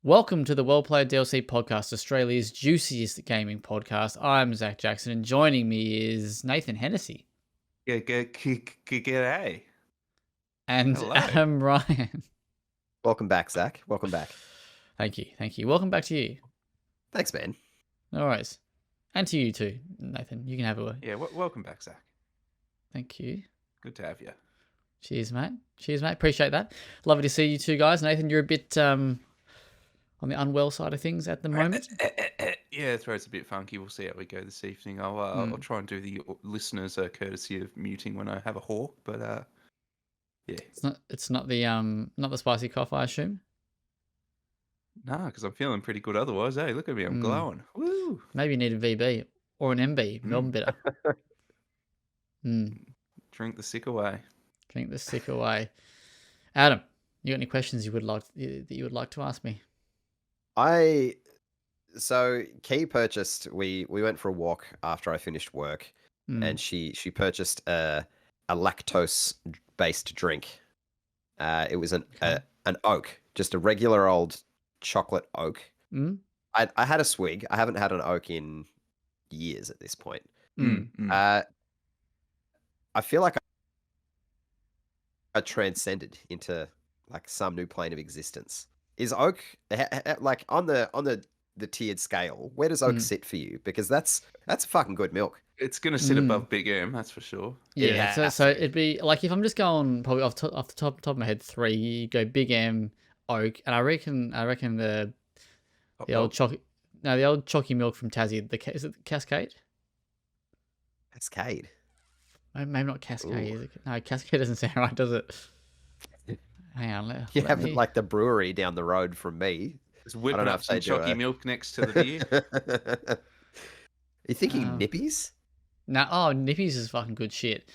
Welcome to the WellPlayed DLC podcast, Australia's juiciest gaming podcast. I'm Zach Jackson, and joining me is Nathan Hennessy. G'day. And Hello. Adam Ryan. Welcome back, Zach. Welcome back. Thank you. Welcome back to you. Thanks, man. No worries. And to you too, Nathan. You can have a word. Yeah, welcome back, Zach. Thank you. Good to have you. Cheers, mate. Appreciate that. Lovely to see you two guys. Nathan, you're a bit on the unwell side of things at the moment. Yeah, throat's a bit funky. We'll see how we go this evening. I'll try and do the listeners a courtesy of muting when I have a hawk, but yeah. It's not the spicy cough, I assume. Nah, because I'm feeling pretty good otherwise. Hey, look at me, I'm glowing. Woo! Maybe you need a VB or an MB, Melbourne bitter. Drink the sick away. Drink the sick away. Adam, you got any questions you would like to ask me? So Key purchased. We went for a walk after I finished work, and she purchased a lactose based drink. It was an oak, just a regular old chocolate oak. I had a swig. I haven't had an oak in years at this point. I feel like I transcended into like some new plane of existence. Is oak like on the tiered scale? Where does oak sit for you? Because that's fucking good milk. It's gonna sit above Big M, that's for sure. Yeah. So it'd be like if I'm just going probably off the top of my head, 3. You go Big M, oak, and I reckon the old chalky milk from Tassie. Is it the Cascade? Cascade. Maybe not Cascade. Is it? No, Cascade doesn't sound right, does it? Hang on. You have like the brewery down the road from me. Just whipping up some chalky milk next to the beer. Are you thinking Nippies? No, Nippies is fucking good shit.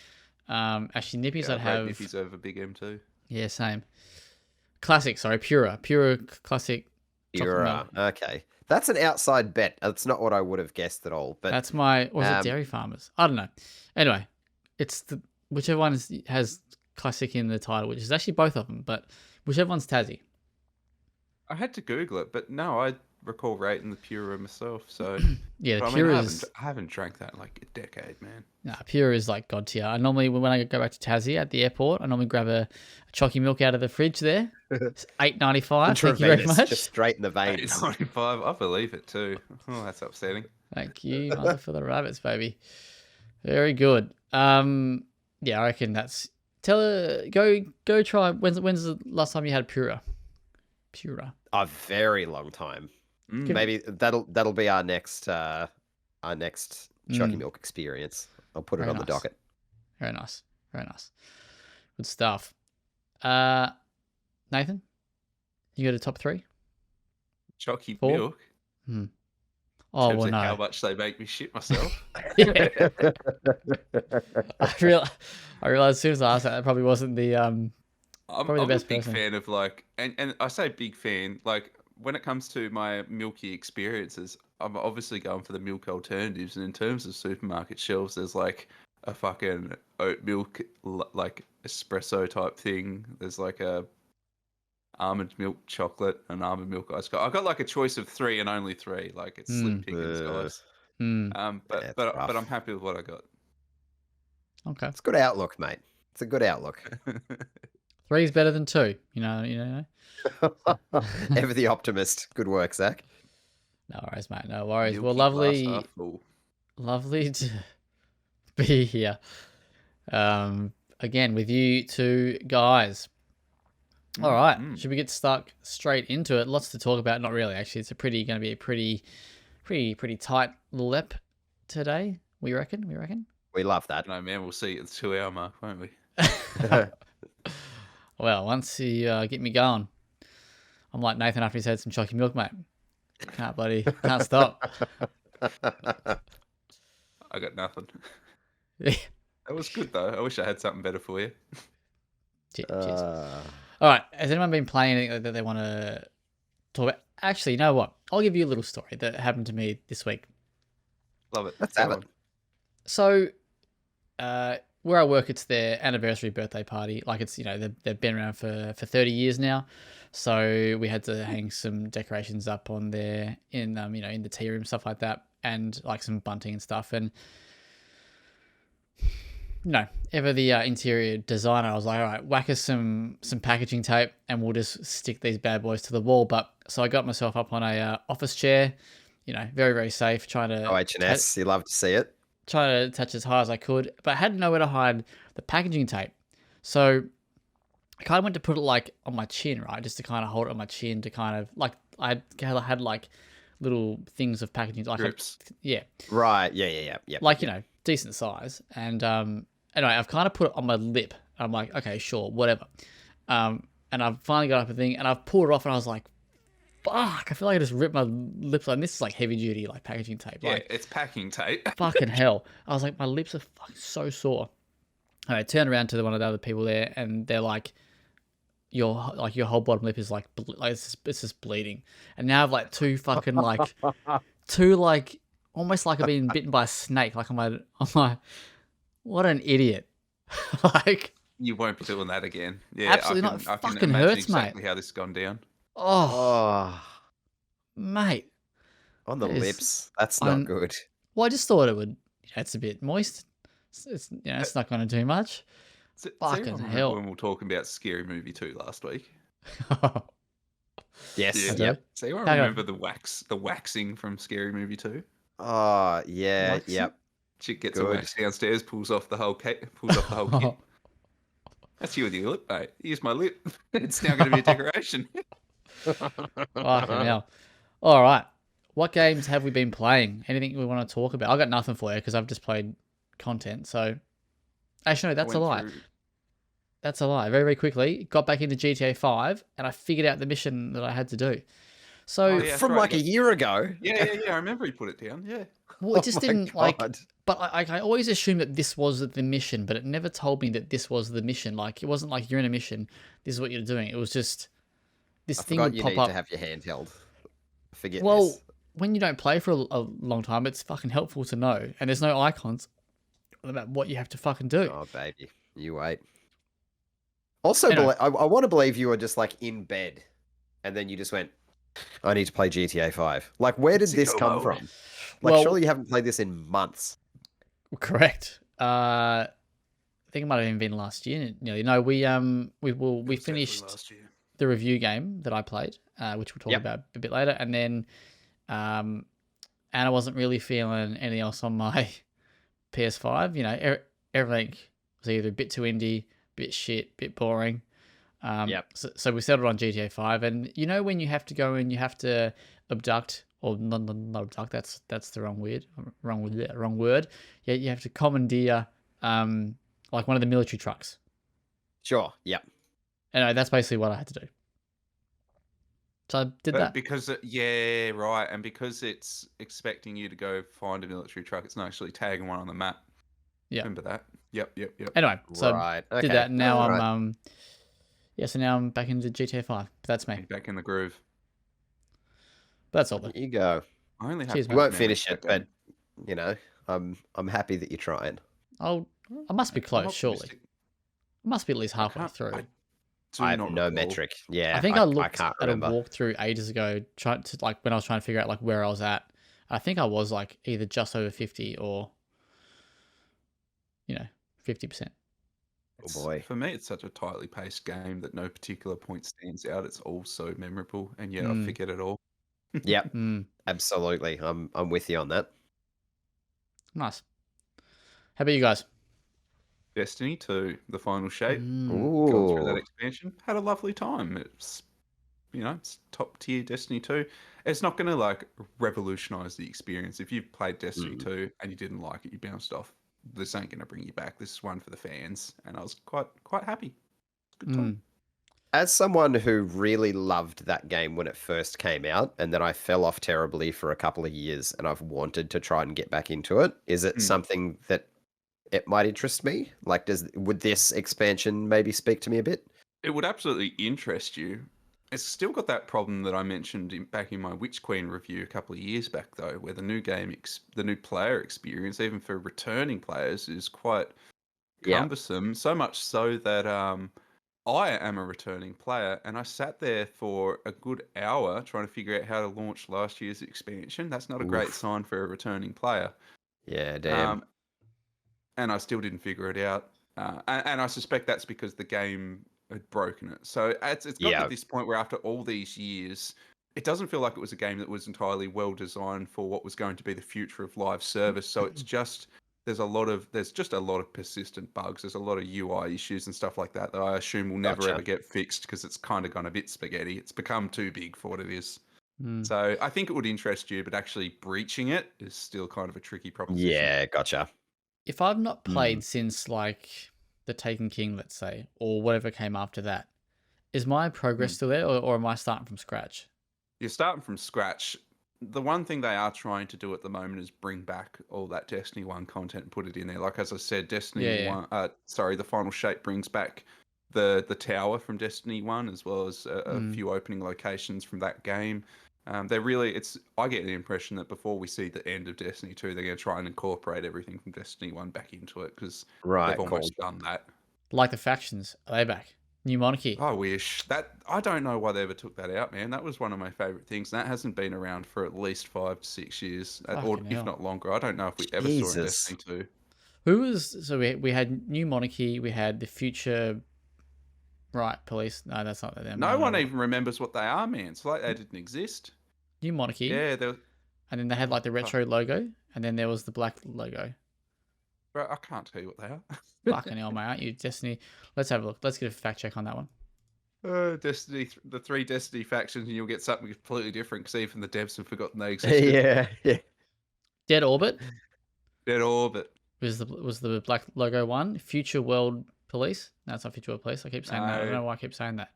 Actually, Nippies I'd have. Nippies over Big M too. Yeah, same. Classic, sorry, Pura classic. Pura. Okay, that's an outside bet. That's not what I would have guessed at all. But that's was it Dairy Farmers? I don't know. Anyway, it's whichever one has classic in the title, which is actually both of them, but whichever one's Tassie. I had to Google it, but no, I recall rating the Pura myself. So yeah, the Pura is. I haven't drank that in like a decade, man. Nah, Pura is like god tier. I normally, when I go back to Tassie at the airport, I normally grab a chalky milk out of the fridge there. It's $8.95. Thank you very much. Just straight in the veins. $8.95. I believe it too. Oh, that's upsetting. Thank you, mother for the rabbits, baby. Very good. Yeah, I reckon that's. Go try. When's the last time you had Pura? A very long time. Maybe that'll be our next chalky milk experience. I'll put it on the docket. Very nice. Good stuff. Nathan, you got a top 3? Chalky 4? milk. Oh, well, no. How much they make me shit myself. I realized as soon as I asked that probably wasn't the I'm the best a big person. fan of like, and I say big fan, like when it comes to my milky experiences, I'm obviously going for the milk alternatives. And in terms of supermarket shelves, there's like a fucking oat milk, like espresso type thing. There's like a almond milk chocolate and almond milk ice cream. I've got like a choice of 3 and only 3. Like it's slim pickings, guys. But I'm happy with what I got. Okay, it's a good outlook, mate. It's a good outlook. 3 is better than 2. You know. Ever the optimist. Good work, Zach. No worries, mate. No worries. Milky Well, lovely to be here. Again with you two guys. All right. Should we get stuck straight into it? Lots to talk about. Not really, actually. It's going to be a pretty tight little ep today. We reckon. We love that. No, man. We'll see at the 2-hour mark, won't we? Well, once you get me going, I'm like Nathan after he's had some chalky milk, mate. Can't stop. I got nothing. Yeah. That was good though. I wish I had something better for you. Cheers. All right. Has anyone been playing anything that they want to talk about? Actually, you know what? I'll give you a little story that happened to me this week. Love it. Let's have it. So, where I work, it's their anniversary birthday party. Like it's, they've been around for 30 years now. So we had to hang some decorations up on there in, in the tea room, stuff like that. And like some bunting and stuff. And, ever the interior designer, I was like, all right, whack us some packaging tape and we'll just stick these bad boys to the wall. But so I got myself up on a office chair, very, very safe, trying to OH&S, you love to see it. trying to touch as high as I could, but I had nowhere to hide the packaging tape. So I kind of went to put it like on my chin, right? Just to kind of hold it on my chin to kind of like, I had like little things of packaging. Like, Grips. yeah. Right. Yeah. Like, decent size. And anyway, I've kind of put it on my lip. I'm like, okay, sure, whatever. And I've finally got up a thing and I've pulled it off and I was like, fuck, I feel like I just ripped my lips. And this is like heavy duty, like packaging tape. Yeah, Like, it's packing tape. fucking hell. I was like, my lips are fucking so sore. And I turned around to one of the other people there and they're like, your whole bottom lip is like it's just bleeding. And now I've like two fucking like, almost like I've been bitten by a snake. Like I'm like, what an idiot. Like, You won't be doing that again. Yeah, absolutely not. I can Fucking imagine hurts, exactly mate. how this has gone down. Oh, Oh, mate. on the That is lips. That's not good. Well, I just thought it would. It's a bit moist. It's it's not going to do much. Fucking everyone remember hell. when we were talking about Scary Movie 2 last week? Yes. Yeah. Yep. So anyone Hang on. remember the waxing from Scary Movie 2? Oh, yeah. Waxing? Yep. Chick gets Good. a wax downstairs, pulls off the whole kit. That's you with your lip, mate. Here's my lip. It's now going to be a decoration. Fucking hell. All right. What games have we been playing? Anything we want to talk about? I got nothing for you because I've just played content. So, actually, no, that's a lie. That's a lie. Very, very quickly, got back into GTA 5 and I figured out the mission that I had to do. So, Oh, yeah. From right, like a year ago. Yeah. I remember he put it down. Yeah. well, it just Oh my didn't like. God. But I always assumed that this was the mission, but it never told me that this was the mission. Like, it wasn't like you're in a mission, this is what you're doing. It was just this I thing forgot would you pop need up. to have your handheld. Forget Well, this. when you don't play for a long time, it's fucking helpful to know. And there's no icons about what you have to fucking do. Oh, baby. You wait. Also, Anyway. I want to believe you were just like in bed and then you just went, I need to play GTA 5. Like, where did this come Sicko. from? Like, Well- surely you haven't played this in months. Correct. I think it might have even been last year. No, we finished last year. the review game that I played, which we'll talk Yep. about a bit later, and then Anna wasn't really feeling anything else on my PS5. Everything was either a bit too indie, bit shit, bit boring. Yep. So we settled on GTA 5, and when you have to go and you have to abduct, or not abduct. That's the wrong word. Wrong word. Yeah, you have to commandeer like one of the military trucks. Sure. Yep. Anyway, that's basically what I had to do. So I did that. Because yeah, right, and because it's expecting you to go find a military truck, it's not actually tagging one on the map. Yeah. Remember that? Yep. Anyway, so Right. I Okay. did that, and now Alright. I'm so now I'm back into GTA 5. That's me. Back in the groove. That's all. Though. There you go. I only have. Cheers, You mate. won't memories finish of it, that but game. I'm happy that you're trying. I must be I'm close, surely. optimistic. I must be at least halfway can't- through. do I have not no recall. metric. Yeah. I think I I looked can't at a remember. walkthrough ages ago, trying to when I was trying to figure out like where I was at. I think I was like either just over 50 or 50%. Oh boy. For me, it's such a tightly paced game that no particular point stands out. It's all so memorable, and yet I Mm. forget it all. Yep. Mm, Absolutely. I'm with you on that. nice. How about you guys? Destiny 2, the final shape. Mm, Gone through that Ooh. expansion. Had a lovely time. It's it's top tier Destiny 2. It's not going to like revolutionize the experience. If you've played Destiny 2 and you didn't like it, you bounced off. This ain't going to bring you back. This is one for the fans, and I was quite happy. Good time. As someone who really loved that game when it first came out, and then I fell off terribly for a couple of years, and I've wanted to try and get back into it, is it something that it might interest me? Like, would this expansion maybe speak to me a bit? It would absolutely interest you. It's still got that problem that I mentioned back in my Witch Queen review a couple of years back, though, where the new game, the new player experience, even for returning players, is quite cumbersome. So much so that I am a returning player, and I sat there for a good hour trying to figure out how to launch last year's expansion. That's not a great Oof. sign for a returning player. Yeah, damn. And I still didn't figure it out. And I suspect that's because the game had broken it. So it's got to Yeah. this point where after all these years, it doesn't feel like it was a game that was entirely well designed for what was going to be the future of live service. So it's just there's just a lot of persistent bugs. There's a lot of UI issues and stuff like that that I assume will never Gotcha. ever get fixed because it's kind of gone a bit spaghetti. It's become too big for what it is. Mm. So I think it would interest you, but actually breaching it is still kind of a tricky proposition. Yeah, gotcha. If I've not played since like the Taken King, let's say, or whatever came after that, is my progress still there, or am I starting from scratch? You're starting from scratch. The one thing they are trying to do at the moment is bring back all that Destiny 1 content and put it in there. Like as I said, Destiny 1 the Final Shape brings back the tower from Destiny 1 as well as a few opening locations from that game. They're really I get the impression that before we see the end of Destiny 2, they're going to try and incorporate everything from Destiny 1 back into it because they've almost done that. Like the factions, are they back? New monarchy. I wish that I don't know why they ever took that out, man. That was one of my favorite things. And that hasn't been around for at least 5 to 6 years, or Fucking if hell. not longer. I don't know if we ever saw it in Jesus. Destiny 2. Who was so we had new monarchy, we had the future police. No, that's not them. No one even remembers what they are, man. It's like they didn't exist. New monarchy. Yeah, and then they had like the retro logo, and then there was the black logo. bro, I can't tell you what they are. Fucking hell, mate, aren't you Destiny? Let's have a look. Let's get a fact check on that one. Destiny, the 3 Destiny factions, and you'll get something completely different because even the devs have forgotten they existed. Yeah. Dead Orbit Dead Orbit was the black logo one. Future World Police. No, it's not Future World Police. I keep saying that. I don't know why I keep saying that.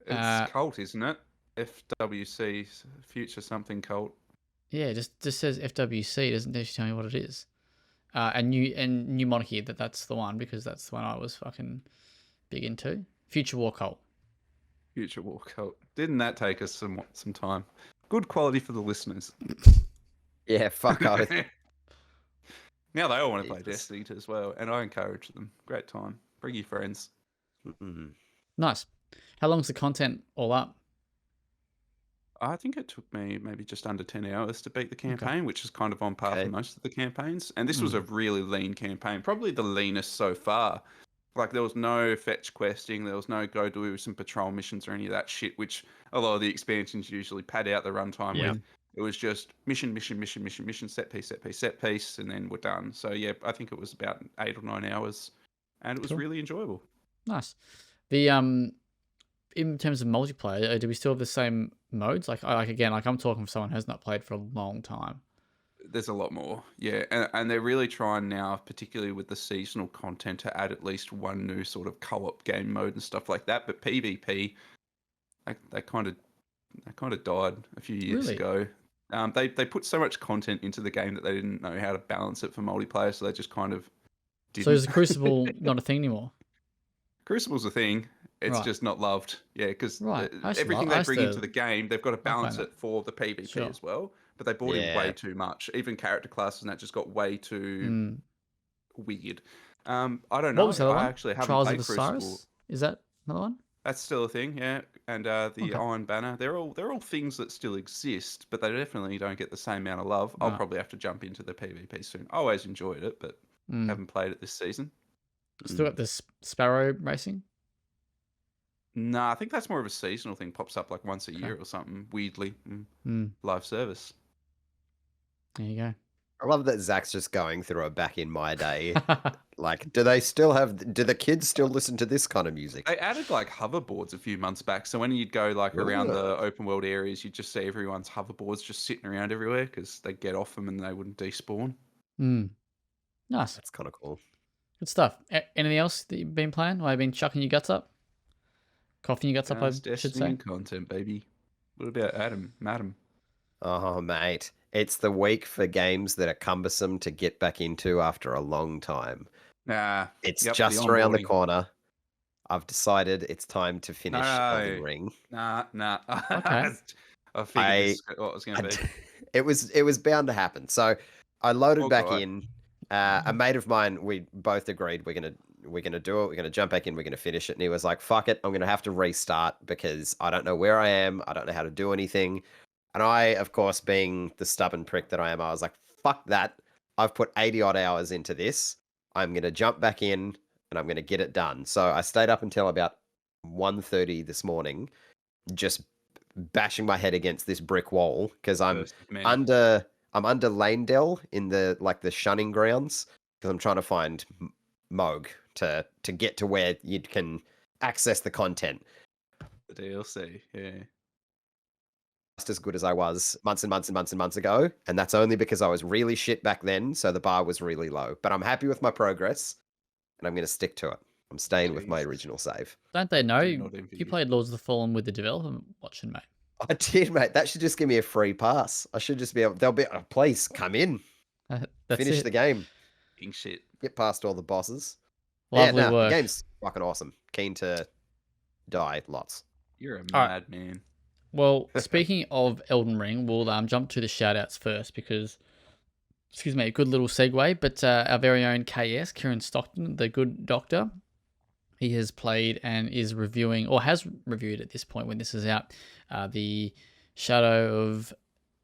It's Cult, isn't it? FWC, Future something Cult. Yeah, it just says FWC. It doesn't actually tell me what it is. And new monarchy. That's the one because that's the one I was fucking big into. Future War Cult. Future War Cult. Didn't that take us some time? Good quality for the listeners. Yeah, fuck off. Now they all want to play Destiny as well, and I encourage them. Great time. Bring your friends. Nice. How long's the content all up? I think it took me maybe just under 10 hours to beat the campaign, which is kind of on par for most of the campaigns. And this was a really lean campaign, probably the leanest so far. Like, there was no fetch questing, there was no go do some patrol missions or any of that shit, which a lot of the expansions usually pad out the runtime with. It was just mission, set piece, and then we're done. So, yeah, I think it was about 8 or 9 hours, and it was really enjoyable. Nice. The in terms of multiplayer, do we still have the same modes? Like again, I'm talking for someone who has not played for a long time. There's a lot more, yeah, and they're really trying now, particularly with the seasonal content, to add at least one new sort of co-op game mode and stuff like that. But PvP, they kind of died a few years ago. They put so much content into the game that they didn't know how to balance it for multiplayer, so they just kind of didn't. So is the Crucible not a thing anymore? Crucible's a thing. It's just not loved. Yeah, because everything they bring into the game, they've got to balance it for the PvP as well. But they brought in way too much. Even character classes and that just got way too weird. I don't know. What was the other one? I actually haven't Trials played of Crucible. Osiris? Is that another one? That's still a thing, yeah. And the Iron Banner, they're all things that still exist, but they definitely don't get the same amount of love. I'll probably have to jump into the PvP soon. I always enjoyed it, but haven't played it this season. Still got this Sparrow racing? No, I think that's more of a seasonal thing. Pops up like once a year or something, weirdly. Live service. There you go. I love that Zach's just going through a back in my day. Like, do the kids still listen to this kind of music? They added like hoverboards a few months back. So when you'd go like around the open world areas, you'd just see everyone's hoverboards just sitting around everywhere because they'd get off them and they wouldn't despawn. Nice. That's kind of cool. Good stuff. Anything else that you've been playing? Or have you been chucking your guts up? Coughing your guts up, I should say. Content, baby. What about Madam? Oh, mate. It's the week for games that are cumbersome to get back into after a long time. Nah. It's just around the corner. I've decided it's time to finish Elden Ring. Nah. Okay. I figured what was going to be. It was bound to happen. So I loaded back in. A mate of mine, we both agreed we're gonna do it. We're gonna jump back in. We're gonna finish it. And he was like, "Fuck it, I'm gonna have to restart because I don't know where I am. I don't know how to do anything." And I, of course, being the stubborn prick that I am, I was like, "Fuck that! I've put 80 odd hours into this. I'm gonna jump back in and I'm gonna get it done." So I stayed up until about 1:30 this morning, just bashing my head against this brick wall because I'm under Lanedell in the shunning grounds because I'm trying to find Moog to get to where you can access the content. The DLC, yeah. Just as good as I was months and months and months and months ago, and that's only because I was really shit back then, so the bar was really low. But I'm happy with my progress, and I'm going to stick to it. I'm staying with my original save. Don't they know Do not envy you you. played Lords of the Fallen with the development watching, mate? I did, mate. That should just give me a free pass. I should just be able. They'll be, oh, please come in, That's finish it. the game, King shit. get past all the bosses. Lovely The work. game's fucking awesome. Keen to die lots. You're a right. madman. Well, speaking of Elden Ring, we'll jump to the shout-outs first because, excuse me, a good little segue, but our very own KS, Kieran Stockton, the good doctor, he has played and is reviewing, or has reviewed at this point when this is out, the Shadow of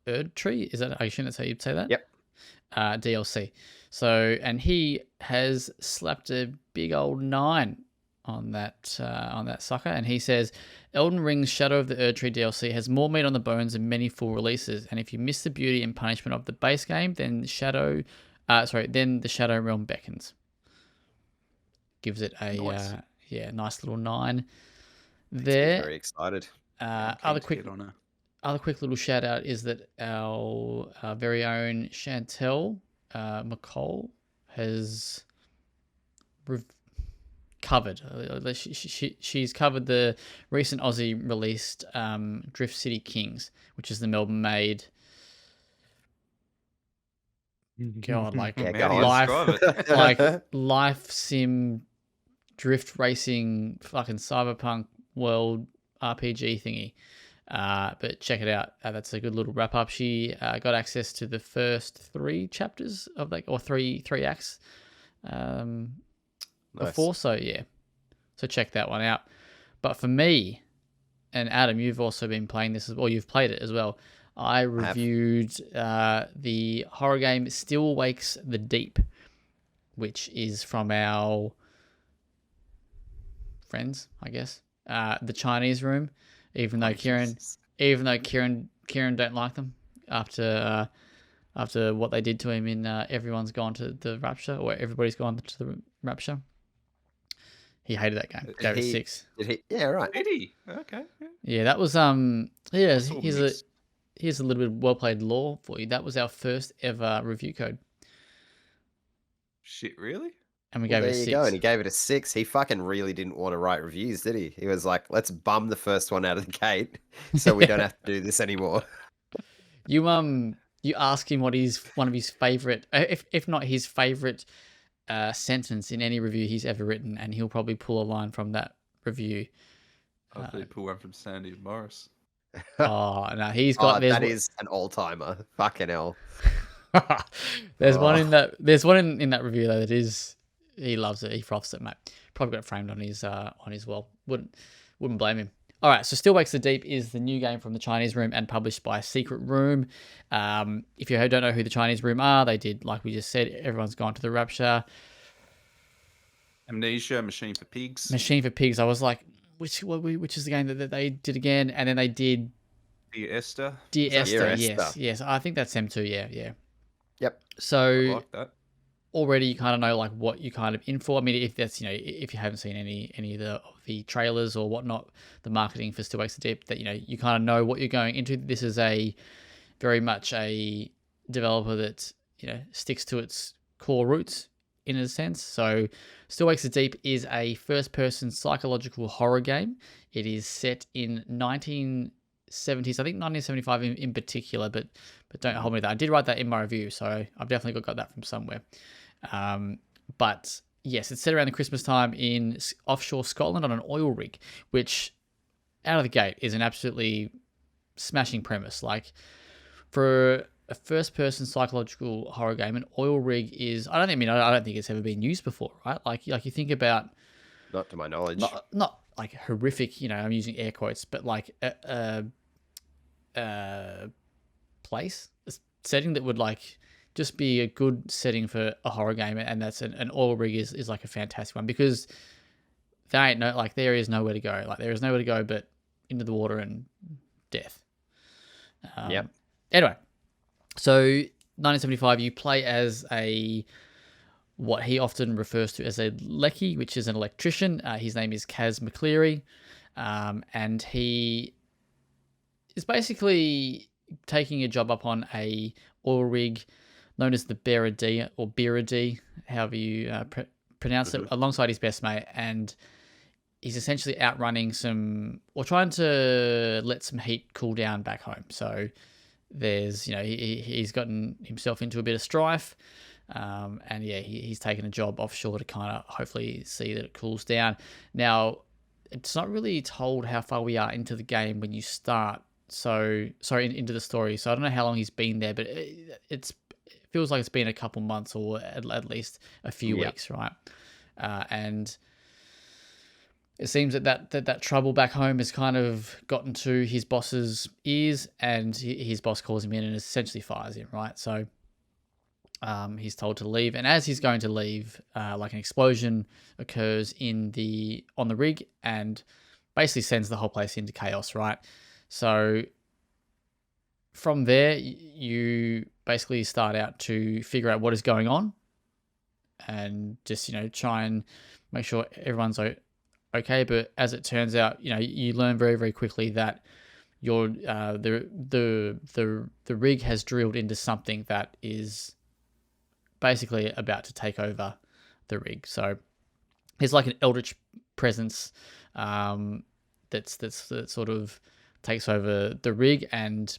Erdtree. Is that, I assume that's how you'd say that? Yep. DLC. So, and he has slapped a big old 9 on that sucker, and he says Elden Ring's Shadow of the Erdtree DLC has more meat on the bones than many full releases, and if you miss the beauty and punishment of the base game, then the Shadow Realm beckons. Gives it a nice little 9 there. Very excited. Other quick little shout out is that our very own Chantel McCall has covered. She's covered the recent Aussie released Drift City Kings, which is the Melbourne made. God, like life sim drift racing fucking cyberpunk world RPG thingy. But check it out. That's a good little wrap up. She got access to the first 3 chapters of or three acts before. So yeah, so check that one out. But for me and Adam, you've also been playing this as well. You've played it as well. I reviewed the horror game Still Wakes the Deep, which is from our friends, I guess, the Chinese Room. Even though Kieran don't like them after what they did to him in Everyone's Gone to the Rapture, or Everybody's Gone to the Rapture. He hated that game. Gave it 6. Did he? Yeah, right. Did he? Okay. Yeah, that was here's a little bit of well-played lore for you. That was our first ever review code. Shit, really? And we gave it a 6. There you go, and he gave it a 6. He fucking really didn't want to write reviews, did he? He was like, let's bum the first one out of the gate so we don't have to do this anymore. You ask him what one of his favorite, if not his favorite sentence in any review he's ever written, and he'll probably pull a line from that review. I'll probably pull one from Sandy Morris. Oh no, he's got. That is an all-timer. Fucking hell. There's one in that. There's one in that review though that is. He loves it. He froths it, mate. Probably got it framed on his wall. Wouldn't blame him. All right, so Still Wakes the Deep is the new game from the Chinese Room and published by Secret Room. If you don't know who the Chinese Room are, they did, like we just said, Everyone's Gone to the Rapture. Amnesia, Machine for Pigs. Machine for Pigs. I was like, which is the game that they did again? And then they did Dear Esther. Dear Esther, yes. I think that's them too, yeah. Yep. So I like that. Already you kind of know like what you kind of in for. I mean, if that's if you haven't seen any of the trailers or whatnot, the marketing for Still Wakes the Deep, that you kind of know what you're going into. This is a very much a developer that sticks to its core roots in a sense. So Still Wakes the Deep is a first-person psychological horror game. It is set in 1970s, I think 1975 in particular, but don't hold me to that. I did write that in my review, so I've definitely got that from somewhere. But yes, it's set around the Christmas time in offshore Scotland on an oil rig, which out of the gate is an absolutely smashing premise. Like for a first-person psychological horror game, an oil rig is. I don't think it's ever been used before, right? Like you think about Not to my knowledge. not like horrific. I'm using air quotes, but like a place, a setting that would like just be a good setting for a horror game, and that's an oil rig is like a fantastic one because there is nowhere to go. Like there is nowhere to go but into the water and death. Yep. Anyway, so 1975, you play as what he often refers to as a lecky, which is an electrician. His name is Kaz McCleary, and he is basically taking a job up on a oil rig known as the Beardy or Beardy, however you pronounce it, alongside his best mate, and he's essentially outrunning trying to let some heat cool down back home. So there's, he's gotten himself into a bit of strife, and yeah, he's taken a job offshore to kind of hopefully see that it cools down. Now, it's not really told how far we are into the game when you start. So sorry, into the story. So I don't know how long he's been there, but it feels like it's been a couple months or at least a few weeks, right? And it seems that trouble back home has kind of gotten to his boss's ears, and his boss calls him in and essentially fires him, right? So he's told to leave, and as he's going to leave, like an explosion occurs on the rig and basically sends the whole place into chaos, right? So from there, you basically start out to figure out what is going on, and just try and make sure everyone's okay. But as it turns out, you learn very, very quickly that the rig has drilled into something that is basically about to take over the rig. So it's like an eldritch presence that sort of takes over the rig, and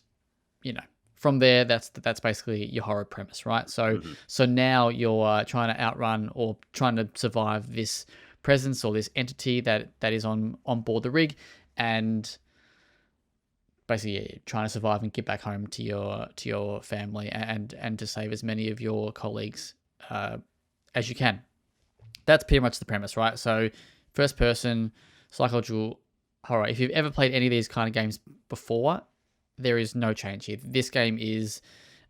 from there, that's basically your horror premise, right? So so now you're trying to outrun or trying to survive this presence or this entity that is on board the rig, and basically trying to survive and get back home to your family and to save as many of your colleagues as you can. That's pretty much the premise, right? So first person psychological horror. If you've ever played any of these kind of games before, there is no change here. This game is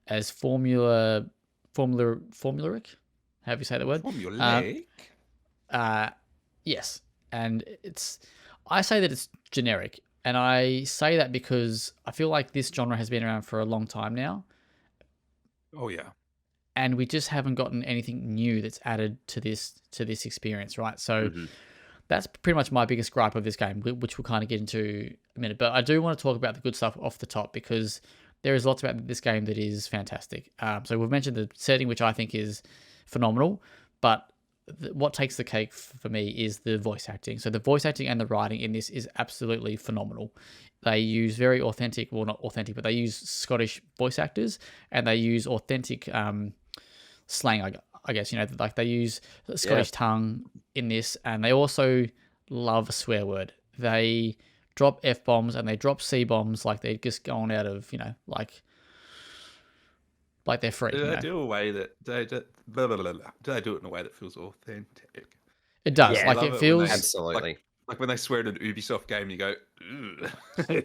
as formulaic. However you say the word. Formulaic? Yes. And I say that it's generic. And I say that because I feel like this genre has been around for a long time now. Oh, yeah. And we just haven't gotten anything new that's added to this experience, right? So that's pretty much my biggest gripe of this game, which we'll kind of get into a minute. But I do want to talk about the good stuff off the top, because there is lots about this game that is fantastic. So we've mentioned the setting, which I think is phenomenal, but what takes the cake for me is the voice acting. So the voice acting and the writing in this is absolutely phenomenal. They use very authentic, well, not authentic, but they use Scottish voice actors, and they use authentic slang, I guess, like they use Scottish tongue in this, and they also love a swear word. They drop F-bombs and they drop C-bombs like they're just going out of, like they're free. Do they do a way that do they do it in a way that feels authentic? It does. Yeah, like it feels absolutely. Like when they swear in an Ubisoft game, you go, Nah,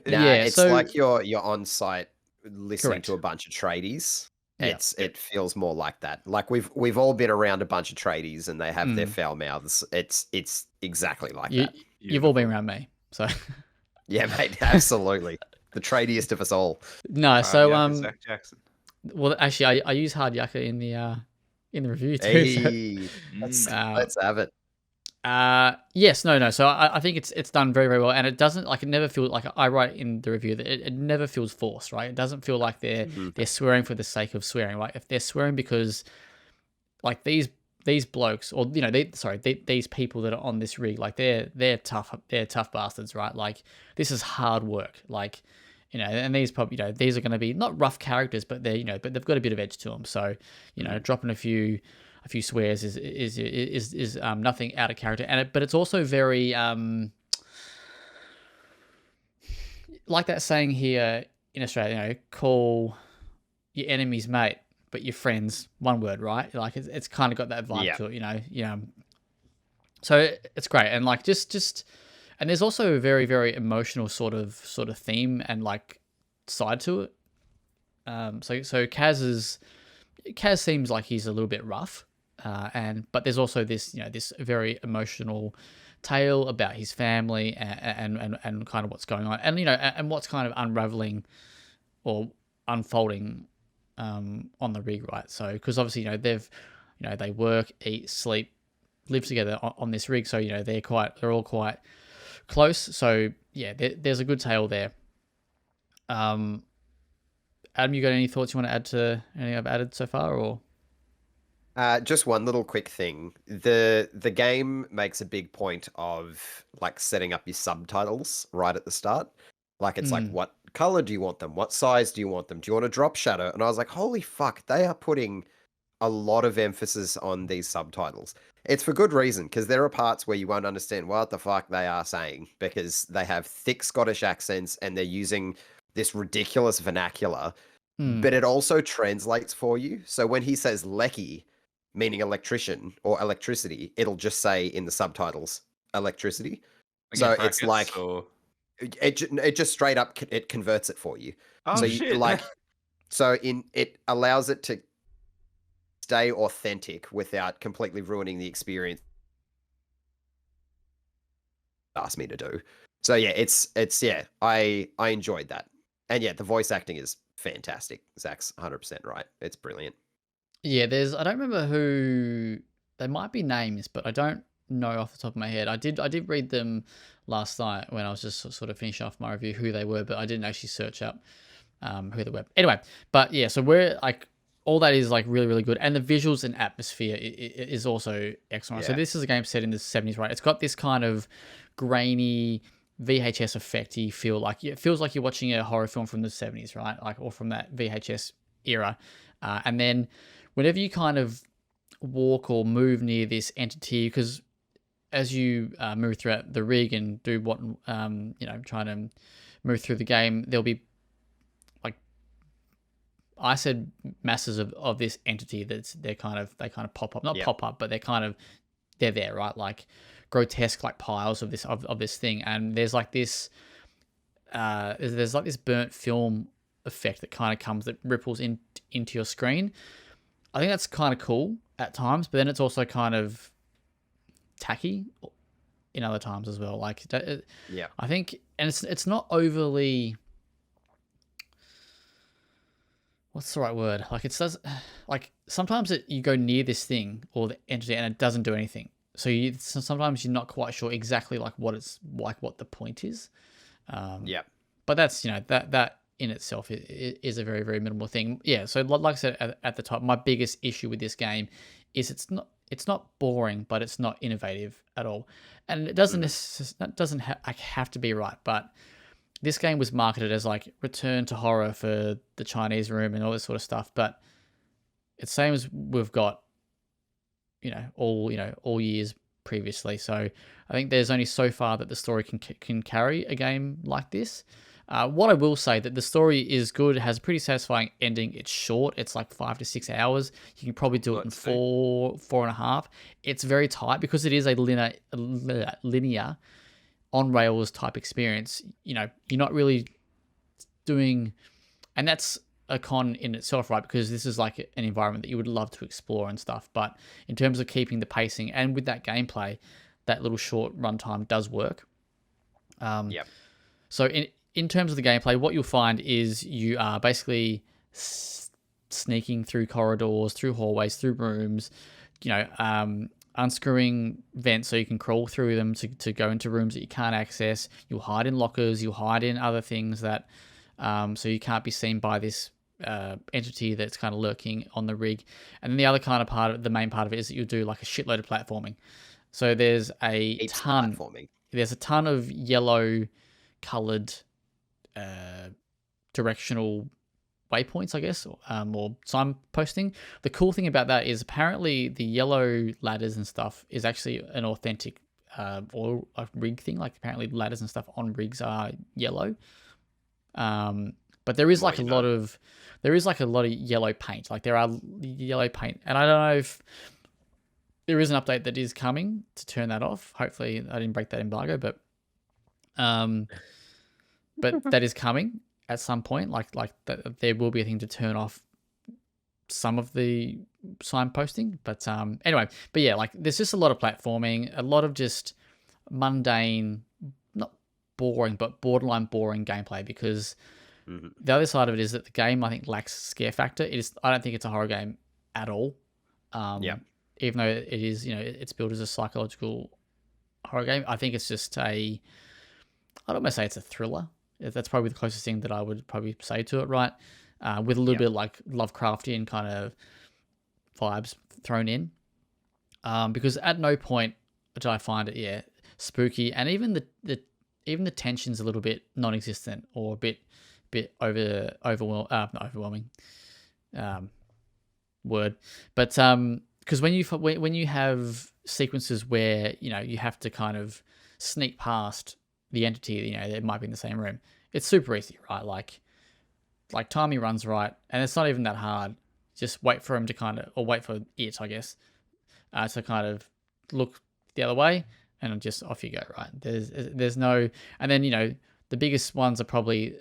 Yeah, it's so- like you're on site listening Correct. to a bunch of tradies. Yeah. It feels more like that. Like we've all been around a bunch of tradies and they have their foul mouths. It's exactly like that. You've all been around me, so Yeah, mate, absolutely. The tradiest of us all. no. So Zach Jackson. well, actually, I use hard yakka in the review too. So, Hey, let's have it. yes, no. So I think it's done very, very well, and it doesn't it never feels like, I write in the review that it never feels forced, right? It doesn't feel like they're swearing for the sake of swearing. Like if they're swearing because like these blokes, or these people that are on this rig, like they're tough bastards, right? Like this is hard work, like and these probably these are going to be not rough characters, but they're but they've got a bit of edge to them. So dropping a few swears is nothing out of character, but it's also very like that saying here in Australia, call your enemy's mate, but your friends, one word, right? Like it's kind of got that vibe to it, you know. So it's great, and like just, and there's also a very very emotional sort of theme and like side to it. So Kaz seems like he's a little bit rough, but there's also this this very emotional tale about his family and kind of what's going on, and and what's kind of unraveling or unfolding on the rig, right? So because obviously they work, eat, sleep, live together on this rig, so they're all quite close. So yeah, there's a good tale there. Adam, you got any thoughts you want to add to anything I've added so far, or? Just one little quick thing. The game makes a big point of like setting up your subtitles right at the start. Like it's like, what color do you want them? What size do you want them? Do you want a drop shadow? And I was like, holy fuck, they are putting a lot of emphasis on these subtitles. It's for good reason, because there are parts where you won't understand what the fuck they are saying because they have thick Scottish accents and they're using this ridiculous vernacular, but it also translates for you. So when he says lecky, meaning electrician or electricity, it'll just say in the subtitles electricity. So it's like it just straight up it converts it for you. Oh, so shit. It allows it to stay authentic without completely ruining the experience. Asked me to do. So yeah, it's I enjoyed that. And yeah, the voice acting is fantastic. Zach's 100% right. It's brilliant. Yeah, I don't remember who they might be names, but I don't know off the top of my head. I did read them last night when I was just sort of finishing off my review who they were, but I didn't actually search up who they were. Anyway, but yeah, so we're like all that is like really really good, and the visuals and atmosphere is also excellent. Yeah. So this is a game set in the 70s, right? It's got this kind of grainy VHS effecty feel. Like it feels like you're watching a horror film from the 70s, right? Like or from that VHS era, and then whenever you kind of walk or move near this entity, because as you move throughout the rig and do what trying to move through the game, there'll be like I said masses of this entity they kind of pop up, not pop up, but they're there, right? Like grotesque like piles of this thing, and there's like this there's like this burnt film effect that kind of comes that ripples into your screen. I think that's kind of cool at times, but then it's also kind of tacky in other times as well. Like, I think, and it's not overly. What's the right word? Like it does, like sometimes you go near this thing or the entity and it doesn't do anything. So sometimes you're not quite sure exactly like what the point is. But that's that in itself is a very very minimal thing. Yeah. So like I said at the top, my biggest issue with this game is it's not boring, but it's not innovative at all, and it doesn't have to be right. But this game was marketed as like return to horror for the Chinese room and all this sort of stuff. But it's same as we've got, all years previously. So I think there's only so far that the story can carry a game like this. What I will say that the story is good. It has a pretty satisfying ending. It's short. It's like 5 to 6 hours. You can probably do it in 4.5. It's very tight because it is a linear on rails type experience. You're not really doing, and that's a con in itself, right? Because this is like an environment that you would love to explore and stuff. But in terms of keeping the pacing and with that gameplay, that little short runtime does work. So in terms of the gameplay, what you'll find is you are basically sneaking through corridors, through hallways, through rooms, unscrewing vents so you can crawl through them to go into rooms that you can't access. You'll hide in lockers, you'll hide in other things that so you can't be seen by this entity that's kind of lurking on the rig. And then the other kind of the main part of it is that you'll do like a shitload of platforming. So there's a ton of yellow colored directional waypoints, I guess, or signposting. The cool thing about that is apparently the yellow ladders and stuff is actually an authentic or a rig thing. Like apparently ladders and stuff on rigs are yellow. But there is More like a you lot know. of yellow paint. Like there are yellow paint, and I don't know if there is an update that is coming to turn that off. Hopefully, I didn't break that embargo, um, but that is coming at some point. Like that, there will be a thing to turn off some of the signposting. But anyway, but yeah, like there's just a lot of platforming, a lot of just mundane, not boring, but borderline boring gameplay because. The other side of it is that the game, I think, lacks scare factor. I don't think it's a horror game at all. Yeah. Even though it is, it's built as a psychological horror game. I think it's just I don't want to say it's a thriller. That's probably the closest thing that I would probably say to it, right? With a little bit of like Lovecraftian kind of vibes thrown in. Because at no point did I find it, spooky, and even the tension's a little bit non-existent or a bit not overwhelming word, but because when you have sequences where you have to kind of sneak past the entity, that might be in the same room, it's super easy, right? Like timing runs right, and it's not even that hard. Just wait for him to or wait for it, I guess, to kind of look the other way, and just off you go, right? There's no, and then the biggest ones are probably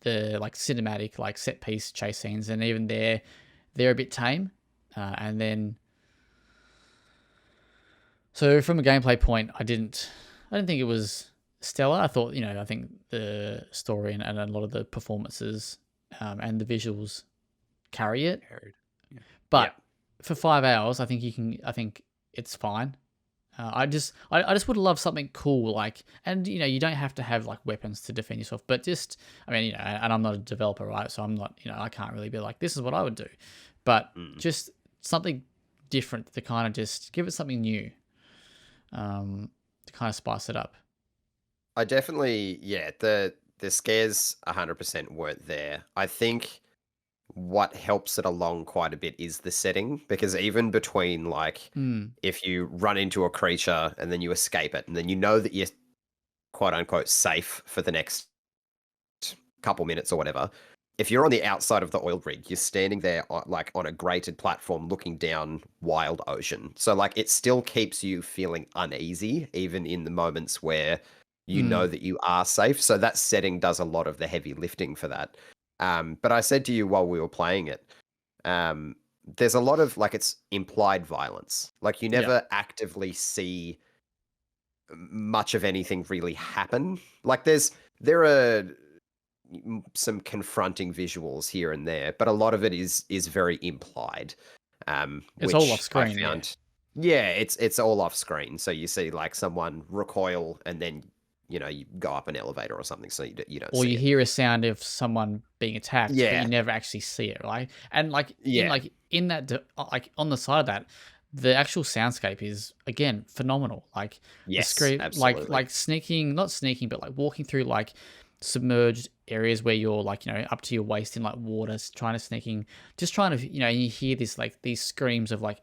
the like cinematic like set piece chase scenes, and even they're a bit tame. And then so from a gameplay point, I didn't think it was stellar. I thought I think the story and a lot of the performances and the visuals carry it. But for 5 hours, I think it's fine. I just would love something cool, like, and you don't have to have like weapons to defend yourself, but just, I mean, and I'm not a developer, right? So I'm not, I can't really be like, this is what I would do, but just something different to kind of just give it something new, to kind of spice it up. I definitely, the scares 100% weren't there. I think what helps it along quite a bit is the setting, because even between like if you run into a creature and then you escape it and then that you're quote unquote safe for the next couple minutes or whatever, if you're on the outside of the oil rig, you're standing there like on a grated platform looking down wild ocean, so like it still keeps you feeling uneasy even in the moments where you know that you are safe. So that setting does a lot of the heavy lifting for that. But I said to you while we were playing it, there's a lot of like it's implied violence. Like you never actively see much of anything really happen. Like there are some confronting visuals here and there, but a lot of it is very implied. It's which all off screen. I found, it's all off screen. So you see like someone recoil and then you go up an elevator or something, so you don't or see you it. hear a sound of someone being attacked, but Yeah. you never actually see it, right? And like Yeah. in that like on the side of that, the actual soundscape is again phenomenal. Like the Yes, screen, absolutely. like sneaking, not sneaking, but like walking through like submerged areas where you're like up to your waist in like water, trying to just trying to and you hear this like these screams of like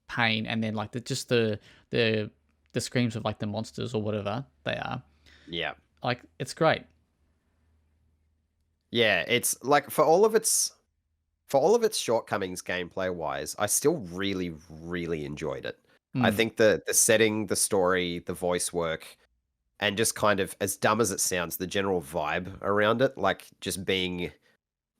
pain, and then like the screams of like the monsters or whatever they are. Yeah. Like it's great. Yeah, it's like for all of its shortcomings gameplay wise, I still really, really enjoyed it. I think the setting, the story, the voice work, and just kind of, as dumb as it sounds, the general vibe around it, like just being,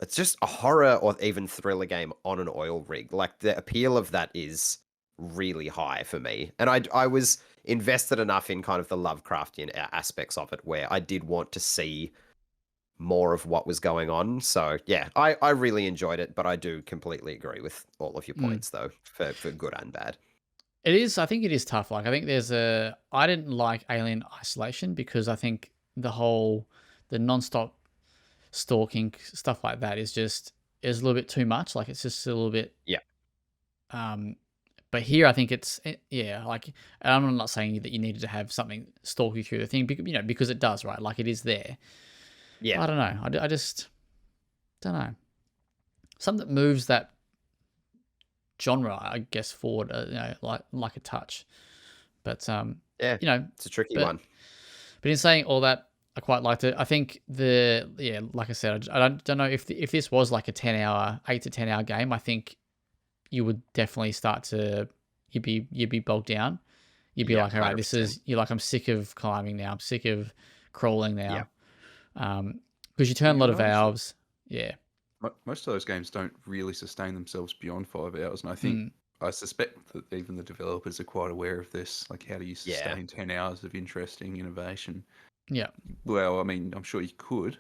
it's just a horror or even thriller game on an oil rig. Like the appeal of that is really high for me. And I was invested enough in kind of the Lovecraftian aspects of it where I did want to see more of what was going on. So yeah, I really enjoyed it, but I do completely agree with all of your points though, for good and bad. It is. I think it is tough. Like I think I didn't like Alien Isolation because I think the non-stop stalking stuff like that is a little bit too much. Like it's just a little bit. Yeah. But here I think like, and I'm not saying that you needed to have something stalk you through the thing, because it does, right? Like it is there. Yeah. But I don't know. I just don't know. Something that moves that genre, I guess, forward, like a touch. But yeah, it's a tricky one. But in saying all that, I quite liked it. I think like I said, I don't know if this was like a 8 to 10 hour game. I think you would definitely start to you'd be bogged down. You'd be Yeah, like, all right, 100%. you're like, I'm sick of climbing now. I'm sick of crawling Yeah. now. Because you turn a You'll lot of notice that valves. Yeah. most of those games don't really sustain themselves beyond 5 hours, and Mm. I suspect that even the developers are quite aware of this. Like, how do you Yeah. sustain 10 hours of interesting innovation? Yeah. Well, I mean, I'm sure you could,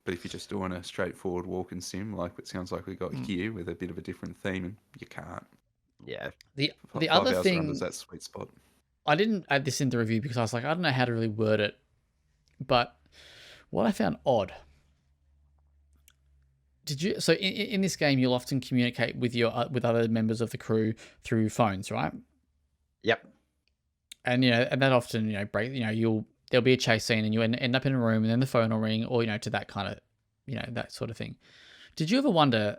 but if you're just doing a straightforward walk and sim, like it sounds like we got here with a bit of a different theme, and you can't. Yeah. The Five other hours around is thing, that sweet spot. I didn't add this in the review because I was like, I don't know how to really word it, but what I found odd. Did you? So in this game, you'll often communicate with with other members of the crew through phones, right? Yep. And and that often there'll be a chase scene, and you end up in a room, and then the phone will ring, or to that kind of that sort of thing. Did you ever wonder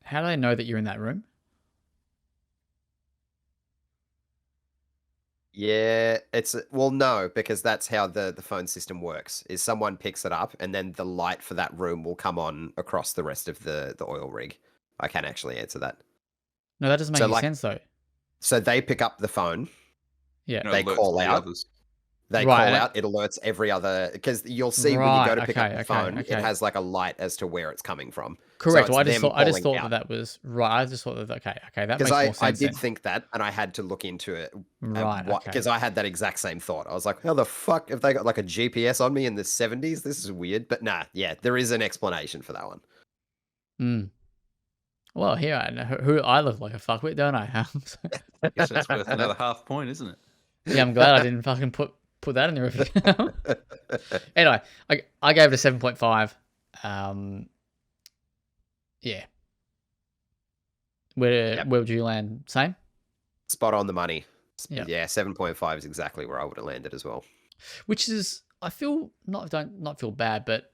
how do they know that you're in that room? Yeah, no, because that's how the phone system works. Is someone picks it up and then the light for that room will come on across the rest of the oil rig. I can actually answer that. No, that doesn't make So any like sense though. so they pick up the phone, Yeah. And it they alerts call all the out, others. Right. it alerts every other because you'll see when you Right. go to pick up Okay. the Okay. phone, it Okay. has like a light as to where it's coming from. So Correct. it's Well, them I just calling thought out. that was right. I just thought that okay, that Because makes more I sense did then. think that, and I had to look into it. Right. Because Okay. I had that exact same thought. I was like, how the fuck have they got like a GPS on me in the 70s? This is weird. But nah, yeah, there is an explanation for that one. Hmm. Well, here I know who I look like a fuckwit, don't I? I guess that's worth another half point, isn't it? Yeah, I'm glad I didn't fucking put that in the review. Anyway, I gave it a 7.5. Yeah. Where Yep. would you land? Same? Spot on the money. Yeah. Yeah, 7.5 is exactly where I would have landed as well. Which is I feel don't not feel bad, but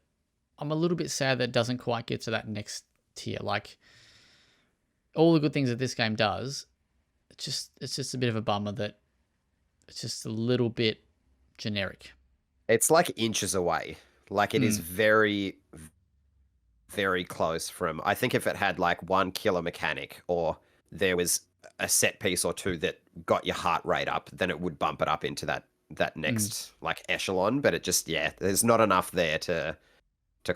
I'm a little bit sad that it doesn't quite get to that next tier. Like all the good things that this game does, it's just a bit of a bummer that it's just a little bit generic. It's like inches away. Like it is Mm. very, very close from. I think if it had like one killer mechanic or there was a set piece or two that got your heart rate up, then it would bump it up into that next like echelon. But it just there's not enough there to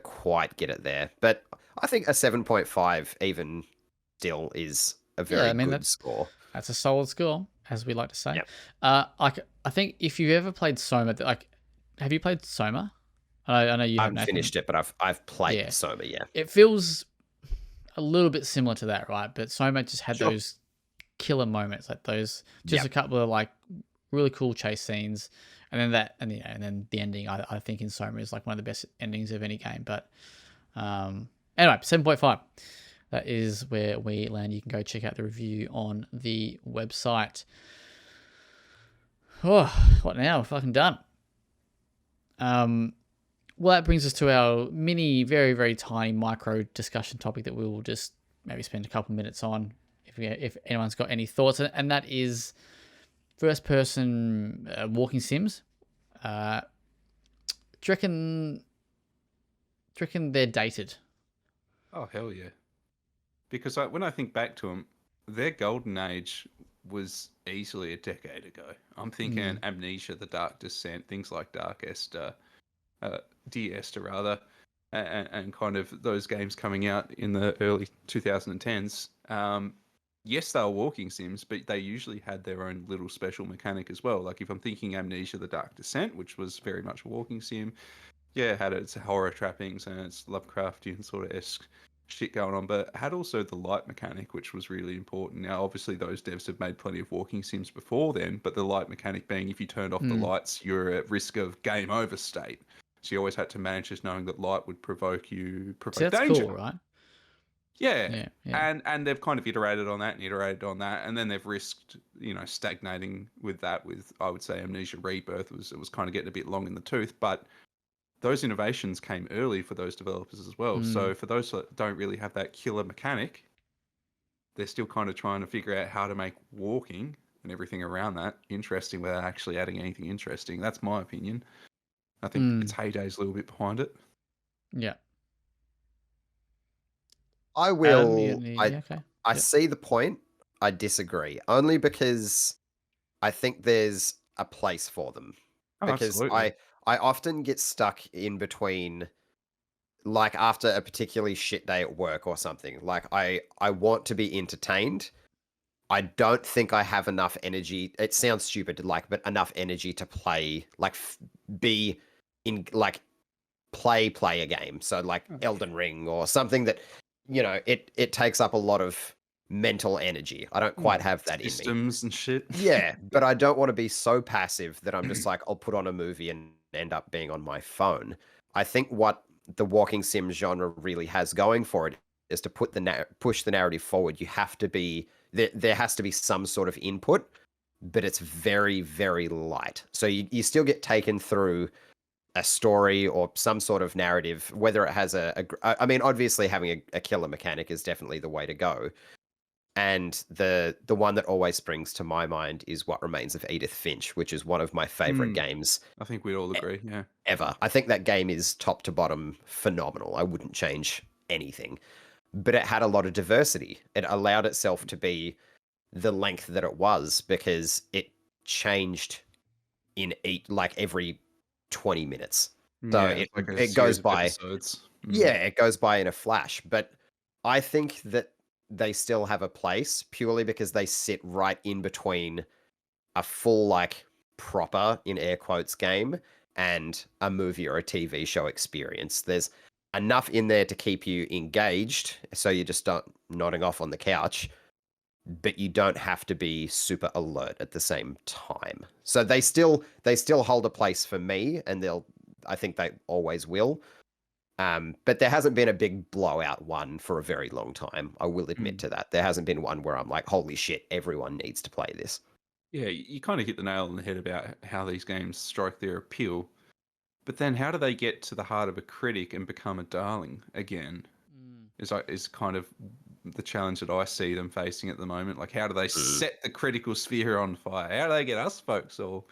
quite get it there. But I think a 7.5 even still is a very good score. That's a solid score, as we like to say. Yep. I think if you've ever played Soma, like, have you played Soma? I know you I haven't haven't finished it, but I've played Yeah. Soma. Yeah, It feels a little bit similar to that, right? But Soma just had Sure. those killer moments, like those Yep. a couple of like really cool chase scenes, and then and then the ending. I think in Soma is like one of the best endings of any game. But anyway, 7.5. That is where we land. You can go check out the review on the website. Oh, what now? We're fucking done. Well, that brings us to our mini, very, very tiny micro discussion topic that we will just maybe spend a couple minutes on if anyone's got any thoughts. And that is first-person walking sims. Do you reckon they're dated? Oh, hell yeah. Because when I think back to them, their golden age was easily a decade ago. I'm thinking Amnesia, The Dark Descent, things like Dark Esther, Dear Esther rather, and kind of those games coming out in the early 2010s. Yes, they were walking sims, but they usually had their own little special mechanic as well. Like if I'm thinking Amnesia, The Dark Descent, which was very much a walking sim, yeah, it had its horror trappings and its Lovecraftian sort of esque shit going on, but had also the light mechanic, which was really important. Now, obviously, those devs have made plenty of walking sims before then, but the light mechanic being if you turned off the lights, you're at risk of game over state. So you always had to manage just knowing that light would provoke danger. Cool, right? Yeah. And they've kind of iterated on that, and then they've risked, stagnating with that. With I would say Amnesia Rebirth was kind of getting a bit long in the tooth, but those innovations came early for those developers as well. So for those that don't really have that killer mechanic, they're still kind of trying to figure out how to make walking and everything around that interesting without actually adding anything interesting. That's my opinion. I think its heyday's a little bit behind it. Yeah. I Adam, you got will. any? I Yeah, okay. I Yep. see the point. I disagree only because I think there's a place for them. Oh, Because absolutely. I often get stuck in between, like after a particularly shit day at work or something. Like I want to be entertained. I don't think I have enough energy. It sounds stupid, like, but enough energy to play, like, be in, like, play a game. So, like, Elden Ring or something that, it takes up a lot of mental energy. I don't quite have that in me. Systems and shit. Yeah, but I don't want to be so passive that I'm just like, I'll put on a movie and end up being on my phone. I think what the walking sim genre really has going for it is to push the narrative forward. You have to be there has to be some sort of input, but it's very, very light. So you still get taken through a story or some sort of narrative, whether it has I mean, obviously having a killer mechanic is definitely the way to go. And the one that always springs to my mind is What Remains of Edith Finch, which is one of my favorite games I think we all agree. Yeah. ever. I think that game is top to bottom phenomenal. I wouldn't change anything. But it had a lot of diversity. It allowed itself to be the length that it was because it changed in like every 20 minutes. So Yeah, it's like a it goes series of by. episodes. Yeah, it goes by in a flash. But I think that they still have a place purely because they sit right in between a full, like, proper, in air quotes, game and a movie or a TV show experience. There's enough in there to keep you engaged, so you're just not nodding off on the couch, but you don't have to be super alert at the same time. So they still hold a place for me, and I think they always will. But there hasn't been a big blowout one for a very long time. I will admit to that. There hasn't been one where I'm like, holy shit, everyone needs to play this. Yeah, you kind of hit the nail on the head about how these games strike their appeal. But then how do they get to the heart of a critic and become a darling again? Is kind of the challenge that I see them facing at the moment. Like, how do they set the critical sphere on fire? How do they get us folks all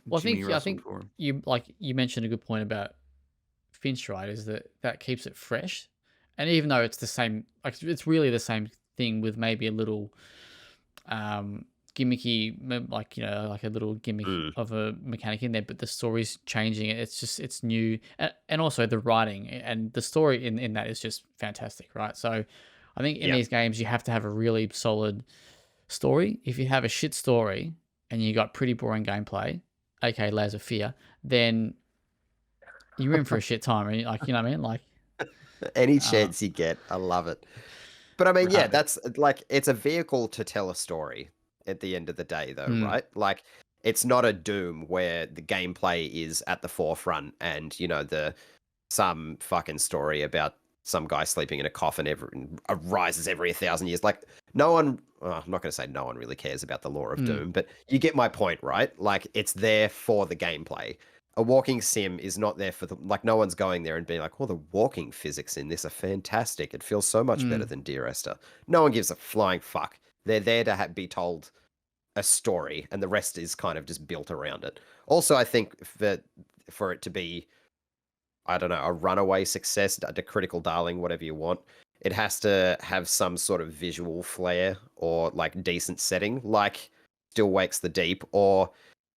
Well, Jimmy I Russell think for them? you mentioned a good point about Finch, right? Is that keeps it fresh, and even though it's the same, like it's really the same thing with maybe a little gimmicky, like like a little gimmick of a mechanic in there, but the story's changing. It's new, and also the writing and the story in that is just fantastic, right? So I think in these games you have to have a really solid story. If you have a shit story and you got pretty boring gameplay, aka Layers of Fear, then you're in for a shit time. Like, you know what I mean? Like, Any chance you get, I love it. But I mean, yeah, Right. that's like, it's a vehicle to tell a story at the end of the day, though, right? Like, it's not a Doom where the gameplay is at the forefront and, some fucking story about some guy sleeping in a coffin arises every 1,000 years. Like, no one, well, I'm not going to say no one really cares about the lore of Doom, but you get my point, right? Like, it's there for the gameplay. A walking sim is not there for like, no one's going there and being like, oh, the walking physics in this are fantastic. It feels so much better than Dear Esther. No one gives a flying fuck. They're there to be told a story, and the rest is kind of just built around it. Also, I think that for it to be, I don't know, a runaway success, a critical darling, whatever you want, it has to have some sort of visual flair or like decent setting, like Still Wakes the Deep, or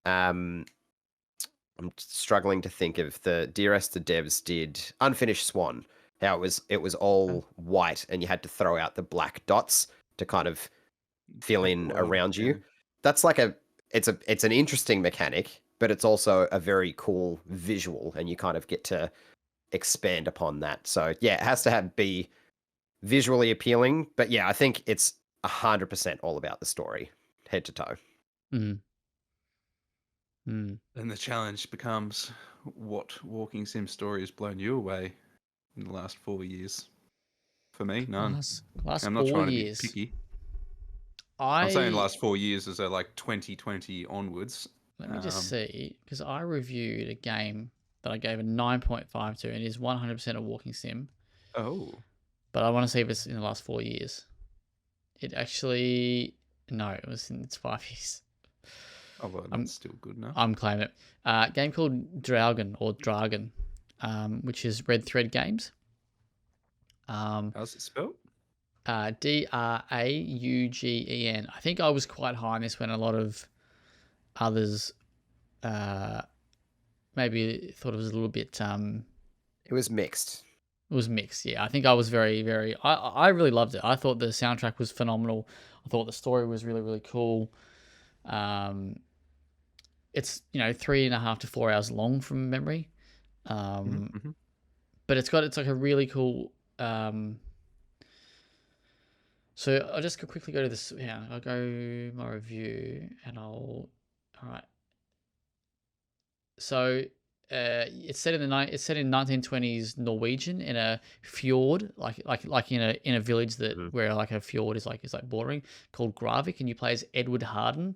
I'm struggling to think of the Dear Esther devs did Unfinished Swan. How it was all white and you had to throw out the black dots to kind of fill Take in the world, around yeah. you. That's like it's an interesting mechanic, but it's also a very cool visual, and you kind of get to expand upon that. So yeah, it has to be visually appealing, but yeah, I think it's 100% all about the story, head to toe. Then the challenge becomes, what walking sim story has blown you away in the last 4 years? For me, none. Last I'm not 4 trying to be years, picky. I'm saying I last 4 years as like 2020 onwards. let me just see, because I reviewed a game that I gave a 9.5 to, and it is 100% a walking sim. Oh. But I want to see if it's in the last 4 years. It actually, no, it was in its 5 years. Oh, well, that's still good enough. I'm claiming it. Game called Dragon, which is Red Thread Games. How's it spelled? Draugen. I think I was quite high on this when a lot of others maybe thought it was a little bit. It was mixed. It was mixed, yeah. I think I was very, very. I really loved it. I thought the soundtrack was phenomenal. I thought the story was really, really cool. It's 3.5 to 4 hours long from memory, but it's like a really cool. So I'll just quickly go to this. Yeah, I'll go my review, and All right. So it's set in 1920s Norwegian in a fjord, like in a village where like a fjord is like bordering, called Gravik, and you play as Edward Harden.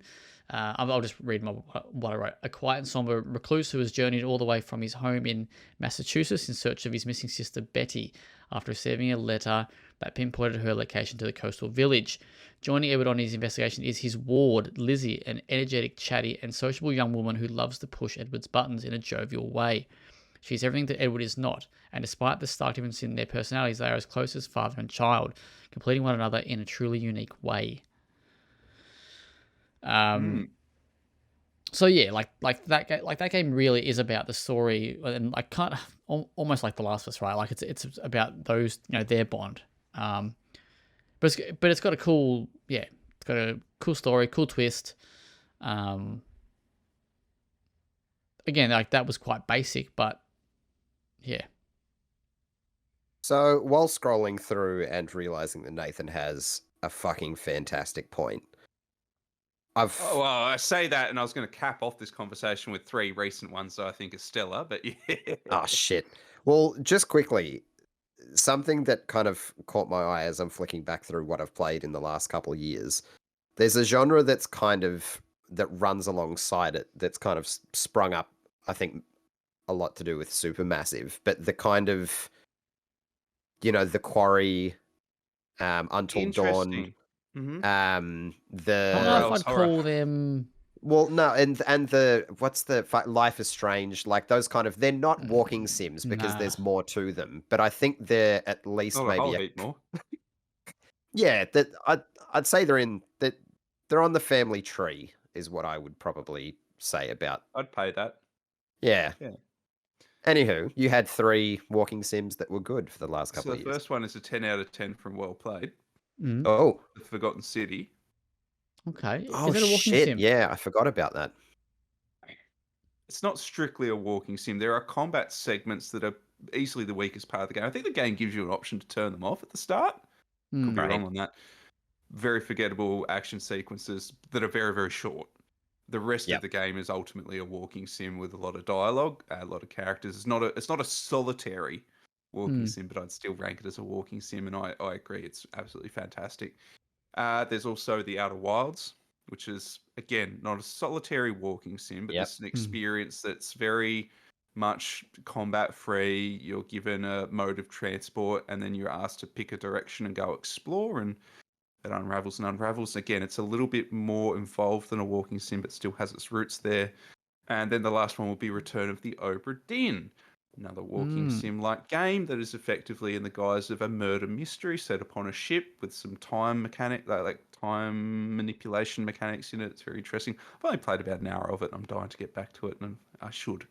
I'll just read what I wrote. A quiet and somber recluse who has journeyed all the way from his home in Massachusetts in search of his missing sister Betty after receiving a letter that pinpointed her location to the coastal village. Joining Edward on his investigation is his ward, Lizzie, an energetic, chatty, and sociable young woman who loves to push Edward's buttons in a jovial way. She's everything that Edward is not, and despite the stark difference in their personalities, they are as close as father and child, completing one another in a truly unique way. So yeah, like that game really is about the story, and like almost like The Last of Us, right? Like it's about those, their bond. But it's got a cool, it's got a cool story, cool twist. Again, like that was quite basic, but yeah. So while scrolling through and realizing that Nathan has a fucking fantastic point, well, I say that, and I was going to cap off this conversation with 3 recent ones that I think are stellar, but yeah. Oh, shit. Well, just quickly, something that kind of caught my eye as I'm flicking back through what I've played in the last couple of years. There's a genre that runs alongside it that's kind of sprung up, I think, a lot to do with Supermassive, but the kind of, the Quarry, Until Dawn, Mm-hmm. I don't the know if I'd call them. Well, no, and the what's the Life is Strange, like those kind of, they're not walking sims because Nah. there's more to them, but I think they're at least Not maybe a whole heap more. yeah, that I'd say they're on the family tree is what I would probably say about. I'd pay that. Yeah. Yeah. Anywho, you had 3 walking sims that were good for the last couple So of the years. first one is a 10 out of 10 from WellPlayed. Oh. The Forgotten City. Okay. Oh, is it a walking shit. sim? Yeah, I forgot about that. It's not strictly a walking sim. There are combat segments that are easily the weakest part of the game. I think the game gives you an option to turn them off at the start. Could be wrong on that. Very forgettable action sequences that are very, very short. The rest of the game is ultimately a walking sim with a lot of dialogue, a lot of characters. It's not a solitary walking sim, but I'd still rank it as a walking sim, and I agree, it's absolutely fantastic. There's also the Outer Wilds, which is, again, not a solitary walking sim, but it's an experience that's very much combat free. You're given a mode of transport, and then you're asked to pick a direction and go explore, and it unravels and unravels. Again, it's a little bit more involved than a walking sim, but still has its roots there. And then the last one will be Return of the Obra Dinn, another walking sim-like game that is effectively in the guise of a murder mystery set upon a ship with some time like time manipulation mechanics in it. It's very interesting. I've only played about an hour of it, and I'm dying to get back to it, and I should.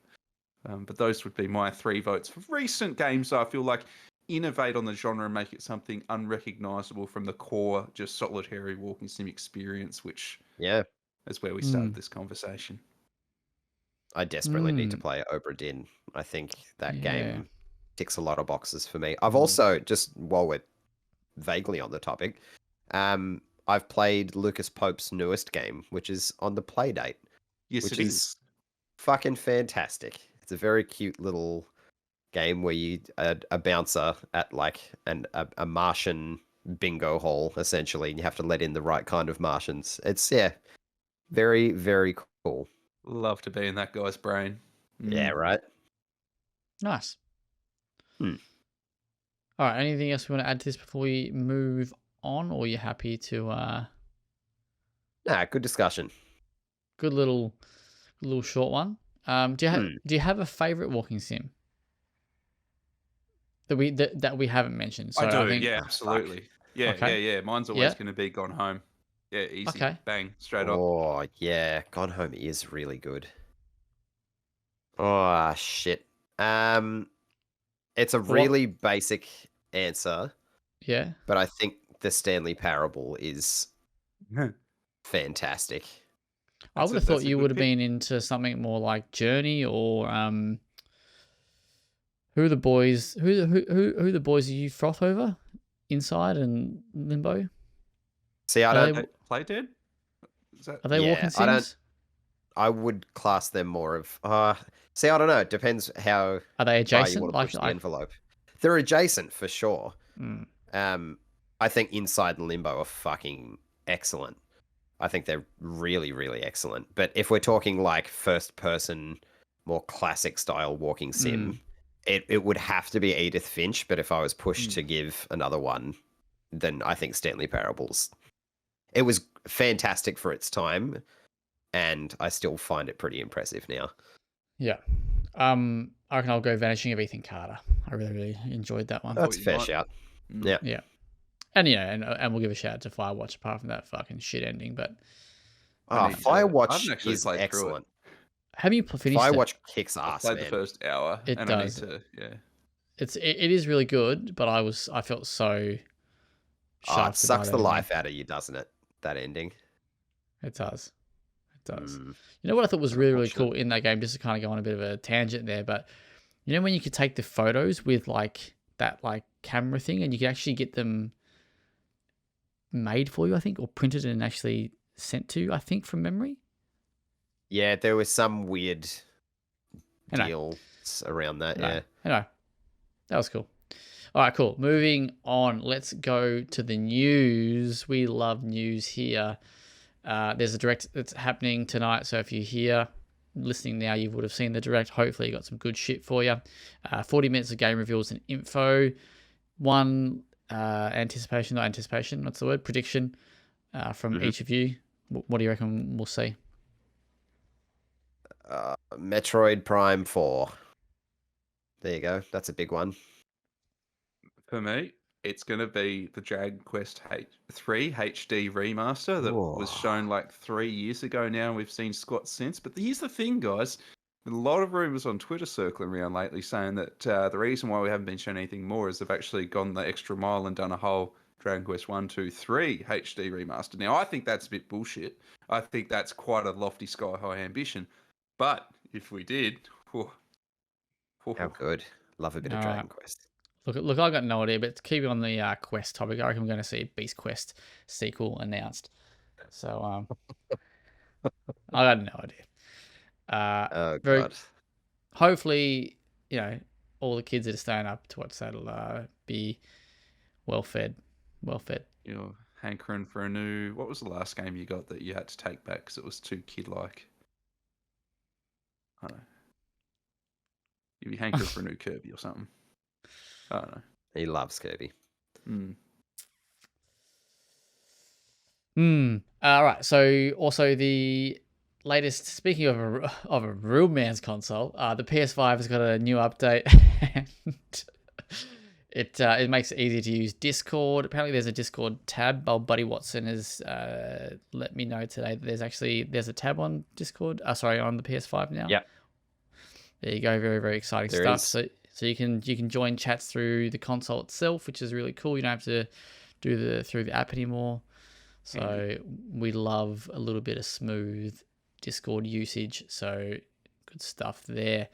But those would be my 3 votes for recent games that I feel like innovate on the genre and make it something unrecognizable from the core, just solitary walking sim experience, which is where we started this conversation. I desperately need to play Obra Dinn. I think that game ticks a lot of boxes for me. I've also, just while we're vaguely on the topic, I've played Lucas Pope's newest game, which is on the Playdate. Yes, which it is fucking fantastic. It's a very cute little game where you a bouncer at like a Martian bingo hall essentially, and you have to let in the right kind of Martians. It's very, very cool. Love to be in that guy's brain. Yeah, right. Nice. All right. Anything else we want to add to this before we move on, or are you happy to? Nah, good discussion. Good little short one. Do you have a favorite walking sim that we haven't mentioned? So I do. I think Yeah, fuck. absolutely. Yeah, okay. yeah. Mine's always Yeah. going to be Gone Home. Yeah, easy. Okay. Bang, straight up. Oh yeah, Gone Home is really good. Oh shit. Um, it's a What? really basic answer, Yeah. but I think the Stanley Parable is fantastic. I would have thought That's a you would good have pick. been into something more like Journey or who are the boys? Who are the boys you froth over? Inside and Limbo. See, I Are don't. they Play Dead? Is that? are they walking Yeah, I don't. sims? I would class them more of. See, I don't know. It depends how Are they far you adjacent? want to push the Like envelope. They're adjacent for sure. mm, I think Inside and Limbo are fucking excellent. I think they're really, really excellent. But if we're talking like first person, more classic style walking sim, it would have to be Edith Finch. But if I was pushed to give another one, then I think Stanley Parables. It was fantastic for its time, and I still find it pretty impressive now. yeah. I reckon I'll go Vanishing of Ethan Carter. I really enjoyed that one. That's you a fair might. shout. Mm. Yeah. Yeah. And and we'll give a shout out to Firewatch apart from that fucking shit ending. But I haven't Firewatch actually is played through it. excellent. have you finished it? Firewatch kicks I've ass, played the man. first hour, It and does. I need to. Yeah. It is really good, but I felt so It shafted by sucks that the ending. life out of you, doesn't it? That ending. It does. It does. Mm. You know what I thought was really, really Unfortunate. cool in that game, just to kind of go on a bit of a tangent there, but you know when you could take the photos with like that like camera thing and you could actually get them made for you, I think, or printed and actually sent to you, I think, from memory. Yeah, there was some weird Anyway. deals around that. Anyway, Yeah. anyway, that was cool. All right, cool. Moving on. Let's go to the news. We love news here. There's a direct that's happening tonight. So if you're here listening now, you would have seen the direct. Hopefully you got some good shit for you. 40 minutes of game reveals and info. One anticipation, what's the word? Prediction from each of you. What do you reckon we'll see? Metroid Prime 4. There you go. That's a big one. For me, it's going to be the Dragon Quest 3 HD remaster that was shown like 3 years ago now, and we've seen squats since. But here's the thing, guys. A lot of rumors on Twitter circling around lately saying that the reason why we haven't been shown anything more is they've actually gone the extra mile and done a whole Dragon Quest 1, 2, 3 HD remaster. Now, I think that's a bit bullshit. I think that's quite a lofty, sky-high ambition. But if we did... How good. Love a bit of Dragon Quest. Look, I got no idea, but to keep on the Quest topic, I reckon we're going to see a Beast Quest sequel announced. So, I got no idea. Oh, God. Hopefully, all the kids that are staying up to watch that'll be well fed. You're hankering for a new... What was the last game you got that you had to take back because it was too kid-like? I don't know. You'd be hankering for a new Kirby or something. I don't know. He loves Kirby. All right. So also the latest. Speaking of a real man's console, the PS5 has got a new update. It makes it easier to use Discord. Apparently, there's a Discord tab. Old Buddy Watson has let me know today that there's a tab on Discord. On the PS5 now. Yep. There you go. Very, very exciting There stuff. is. So you can join chats through the console itself, which is really cool. You don't have to do through the app anymore. So we love a little bit of smooth Discord usage. So good stuff there.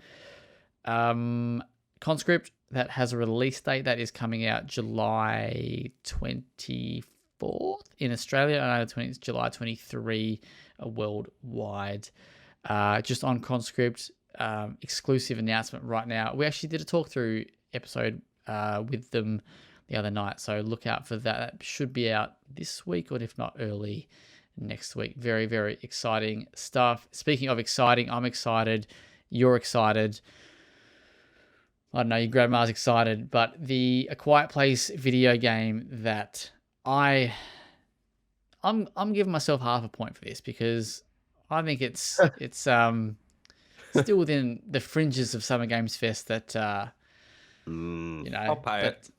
Conscript, that has a release date that is coming out July 24th in Australia. I know it's July 23 worldwide. Just on Conscript, exclusive announcement right now. We actually did a talk through episode with them the other night, so look out for that. That should be out this week, or if not early next week. Very, very exciting stuff. Speaking of exciting, I'm excited. You're excited. I don't know, your grandma's excited, but the A Quiet Place video game that I'm giving myself half a point for this because I think it's still within the fringes of Summer Games Fest that you know. I'll pay it.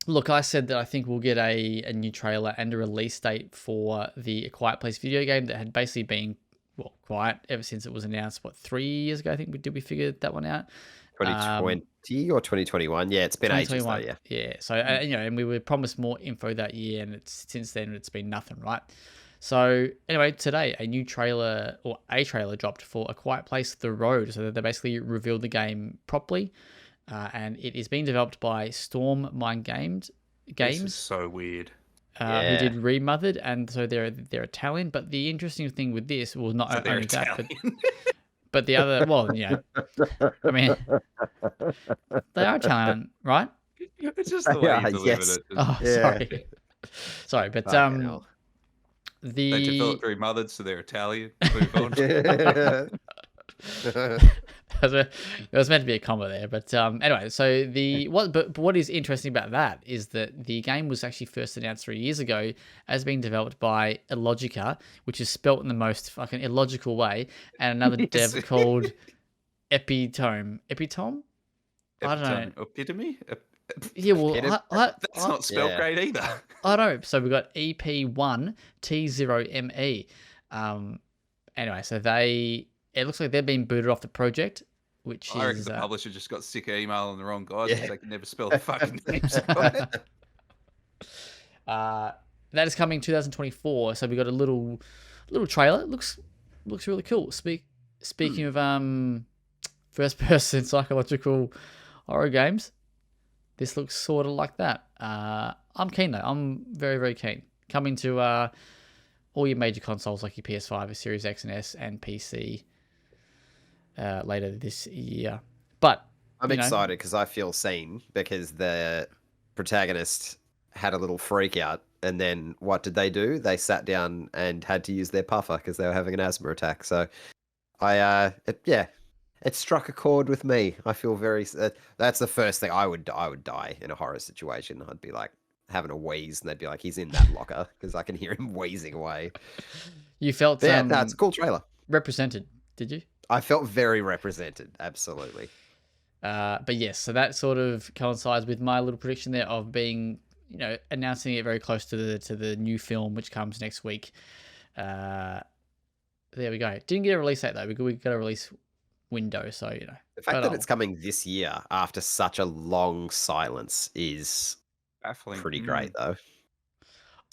Look, I said that I think we'll get a new trailer and a release date for the A Quiet Place video game that had basically been quiet ever since it was announced. 3 years ago? I think we figured that one out. 2020 or 2021? Yeah, it's been ages though. Yeah. Yeah. So and we were promised more info that year, and since then it's been nothing, right? So anyway, today a trailer dropped for A Quiet Place: The Road. So they basically revealed the game properly, and it is being developed by Storm Mind Games. This is so weird. Who did Remothered, and so they're Italian. But the interesting thing with this was not only that, but the other, I mean, they are Italian, right? It's just the way you delivered it. Oh, sorry, but they developed Remothered, so they're Italian. Move on. It was meant to be a combo there, but anyway. So what is interesting about that is that the game was actually first announced 3 years ago as being developed by Illogica, which is spelt in the most fucking illogical way, and another dev called Epitome. Epitome? I don't know. Epitome? Yeah, well, that's not spelled great either. I know. So we got EP1T0ME. Anyway, so it looks like they've been booted off the project, which I reckon the publisher just got sick of emailing the wrong guys because they can never spell the fucking names. That is coming 2024. So we got a little trailer. It looks really cool. Speaking of first person psychological horror games, this looks sort of like that. I'm keen though. I'm very, very keen. Coming to all your major consoles like your PS5, your Series X and S, and PC later this year. But I'm excited because I feel seen, because the protagonist had a little freak out, and then what did they do? They sat down and had to use their puffer because they were having an asthma attack. So it struck a chord with me. I feel very. That's the first thing I would die in a horror situation. I'd be like having a wheeze, and they'd be like, "He's in that locker," because I can hear him wheezing away. You felt that's a cool trailer. Represented, did you? I felt very represented, absolutely. But yes, so that sort of coincides with my little prediction there of being, announcing it very close to the new film which comes next week. There we go. Didn't get a release date though. We got a release window, so the fact that it's coming this year after such a long silence is baffling. Pretty great though.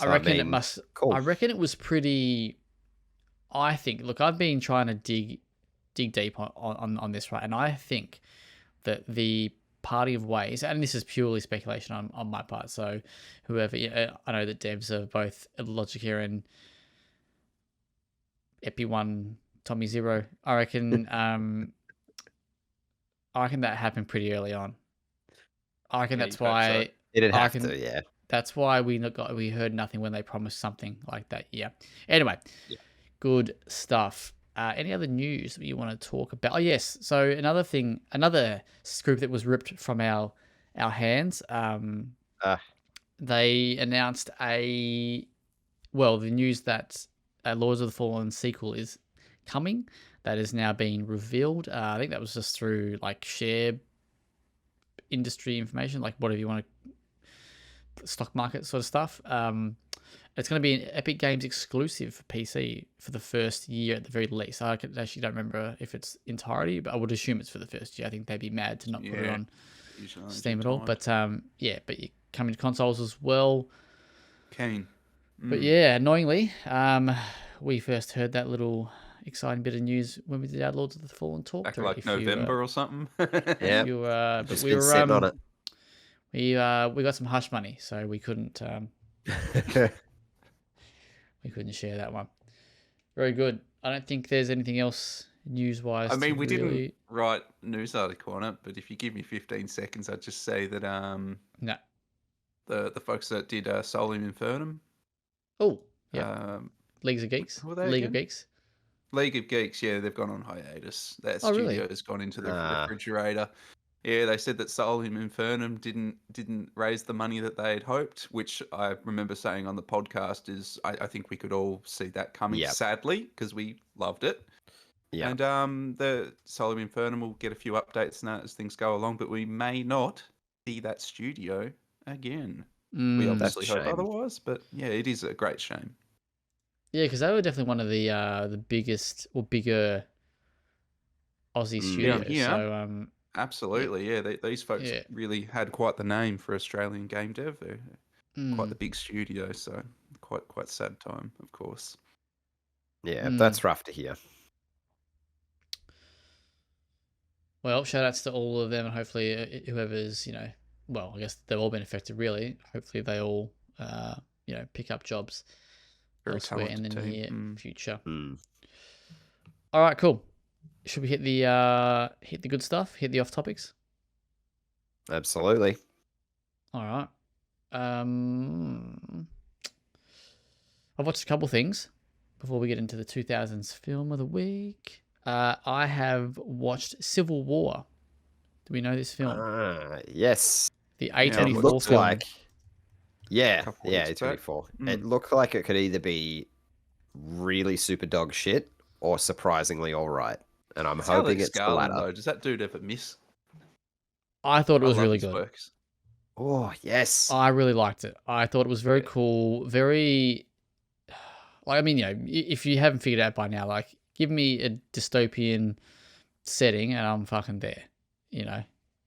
So, I reckon it must. Cool. I reckon it was pretty. I think. Look, I've been trying to dig deep on this, right, and I think that the party of ways, and this is purely speculation on my part. So, whoever I know that devs of both Logica and Epi1 Tommy Zero, I reckon that happened pretty early on. I reckon that's why it'd have to, yeah. That's why we heard nothing when they promised something like that. Yeah. Anyway, Good stuff. Any other news that you want to talk about? Oh yes. So another scoop that was ripped from our hands. They announced the news that Lords of the Fallen sequel is coming. That is now being revealed. I think that was just through like share industry information, like whatever you want to, stock market sort of stuff. It's going to be an Epic Games exclusive for PC for the first year at the very least. I actually don't remember if it's entirety, but I would assume it's for the first year. I think they'd be mad to not put it on Steam at all. But but you come into consoles as well. Keen. But yeah, annoyingly, we first heard that little exciting bit of news when we did our Lords of the Fallen talk. Back like November or something. Yeah. But we were sitting on it. We got some hush money, so we couldn't we couldn't share that one. Very good. I don't think there's anything else news-wise. I mean, we didn't write a news article on it, but if you give me 15 seconds, I'd just say that no, the folks that did Solium Infernum. Oh, yeah. League of Geeks. League of Geeks. League of Geeks, yeah, they've gone on hiatus. That studio has gone into the refrigerator. Yeah, they said that Solum Infernum didn't raise the money that they had hoped, which I remember saying on the podcast is I think we could all see that coming, Yep. sadly, because we loved it. Yeah. And the Solum Infernum will get a few updates and that as things go along, but we may not see that studio again. We That's a obviously hope shame. otherwise, but yeah, it is a great shame. Yeah, because they were definitely one of the biggest or bigger Aussie Down studios. here, So absolutely, yeah. These folks yeah. really had quite the name for Australian game dev. They're quite the Mm. big studio, so quite sad time, of course. Yeah, that's rough to hear. Well, shout outs to all of them, and hopefully whoever's, well, I guess they've all been affected, really. Hopefully they all, pick up jobs Very elsewhere in the talented near team. future. Mm. All right, cool. Should we hit the good stuff? Hit the off topics? Absolutely. All right. I've watched a couple things before we get into the 2000s film of the week. I have watched Civil War. Do we know this film? Yes. The Yeah, It A24 looked film. like. Yeah, Couple yeah, weeks back. A24. It looked like it could either be really super dog shit or surprisingly all right. And I'm It's hoping Alex it's the Garland, latter. though. Does that dude ever miss? I thought it I was love really his good. works. Oh, yes. I really liked it. I thought it was very Yeah. cool, very like, I mean, if you haven't figured it out by now, like, give me a dystopian setting and I'm fucking there.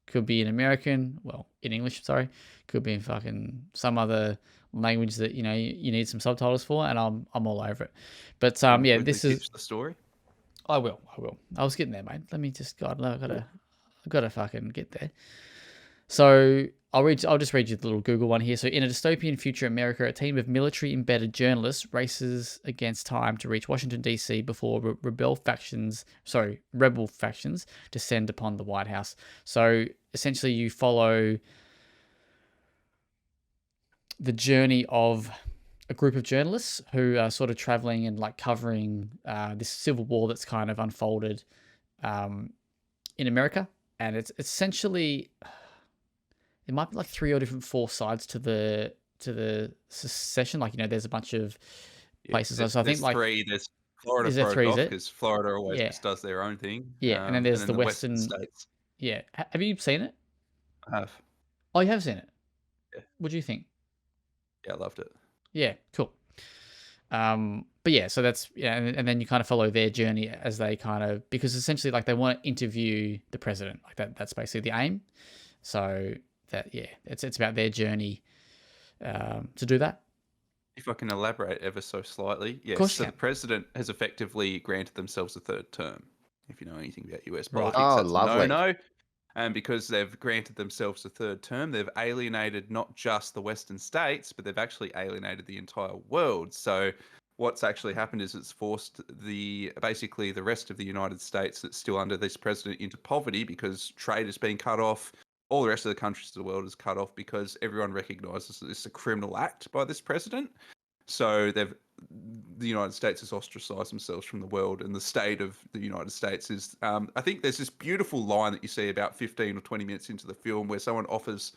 Could be in American, well, in English, sorry. Could be in fucking some other language that you need some subtitles for, and I'm all over it. But yeah, Would this we is. pitch the story. I will. I was getting there, mate. Let me just. God, I gotta fucking get there. So I'll just read you the little Google one here. So in a dystopian future America, a team of military-embedded journalists races against time to reach Washington D.C. before rebel factions descend upon the White House. So essentially, you follow the journey of a group of journalists who are sort of traveling and like covering this civil war that's kind of unfolded in America, and it's essentially. It might be like 3 or 4 sides to the secession. Like, there's a bunch of places. So I think there's like 3. There's Florida is there broke 3? Is off it? because Florida always Yeah, just does their own thing. yeah. And then there's the the Western Western. states Yeah, have you seen it? have. Oh, you have seen it. Yeah. What do you think? Yeah, I loved it. Yeah, cool. But yeah, so that's and then you kind of follow their journey as they because essentially like they want to interview the president. Like that's basically the aim. So that it's about their journey to do that. If I can elaborate ever so slightly, yes. course you So can. the president has effectively granted themselves a 3rd term. If you know anything about US Right. politics, Oh, that's lovely. a no-no. And because they've granted themselves a 3rd term, they've alienated not just the Western states, but they've actually alienated the entire world. So what's actually happened is it's forced basically the rest of the United States that's still under this president into poverty because trade has been cut off. All the rest of the countries of the world is cut off because everyone recognises that this is a criminal act by this president. So the United States has ostracized themselves from the world, and the state of the United States is. I think there's this beautiful line that you see about 15 or 20 minutes into the film where someone offers,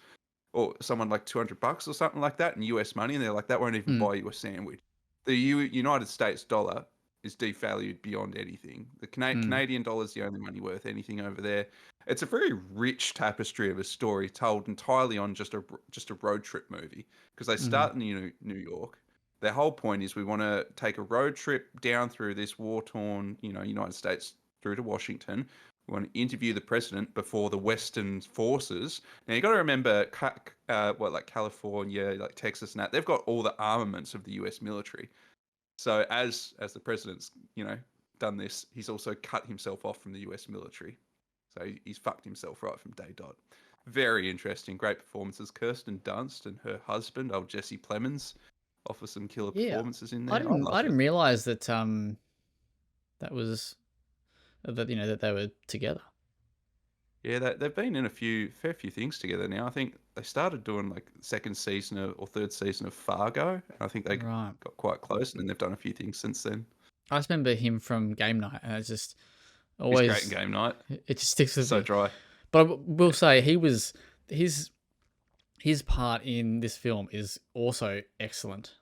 or someone like $200 or something like that in US money, and they're like, that won't even buy you a sandwich. The United States dollar is devalued beyond anything. The Canadian dollar is the only money worth anything over there. It's a very rich tapestry of a story told entirely on just a road trip movie because they start in New York. Their whole point is we want to take a road trip down through this war-torn, United States through to Washington. We want to interview the president before the Western forces. Now you got to remember, like California, like Texas, and that they've got all the armaments of the U.S. military. So as the president's, done this, he's also cut himself off from the U.S. military. So he's fucked himself right from day dot. Very interesting, great performances. Kirsten Dunst and her husband, old Jesse Plemons, offer some killer performances in there. I didn't realize that that was that that they were together. Yeah, they've been in a fair few things together now. I think they started doing like 2nd season or 3rd season of Fargo, and I think they got quite close, and then they've done a few things since then. I just remember him from Game Night, and it's just always He's great in Game Night. It just sticks with So me. dry. But I will say his part in this film is also excellent.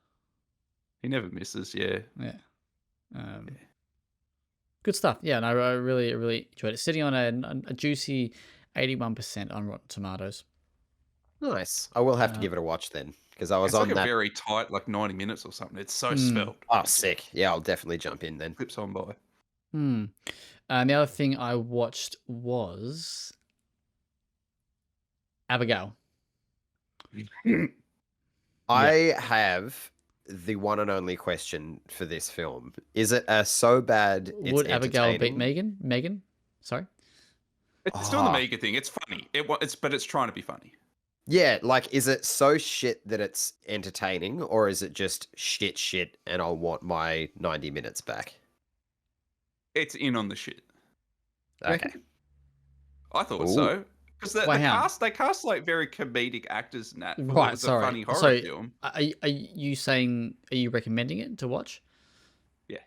He never misses. Yeah. Yeah. Good stuff. Yeah, and I really enjoyed it. Sitting on a juicy 81% on Rotten Tomatoes. Nice. I will have to give it a watch then, because I was It's like on a that. very tight, like 90 minutes or something. It's so svelte. Oh, sick. Yeah, I'll definitely jump in then. Clips on by. And the other thing I watched was Abigail. I have the one and only question for this film. Is it so bad it's Would Abigail beat entertaining? Megan? Sorry. It's doing the Mega thing. It's funny. But it's trying to be funny. Yeah, like, is it so shit that it's entertaining, or is it just shit and I'll want my 90 minutes back? It's in on the shit. Okay. I thought so. Because they cast like very comedic actors in that. Right, It's a funny horror film. Are you recommending it to watch? Yeah.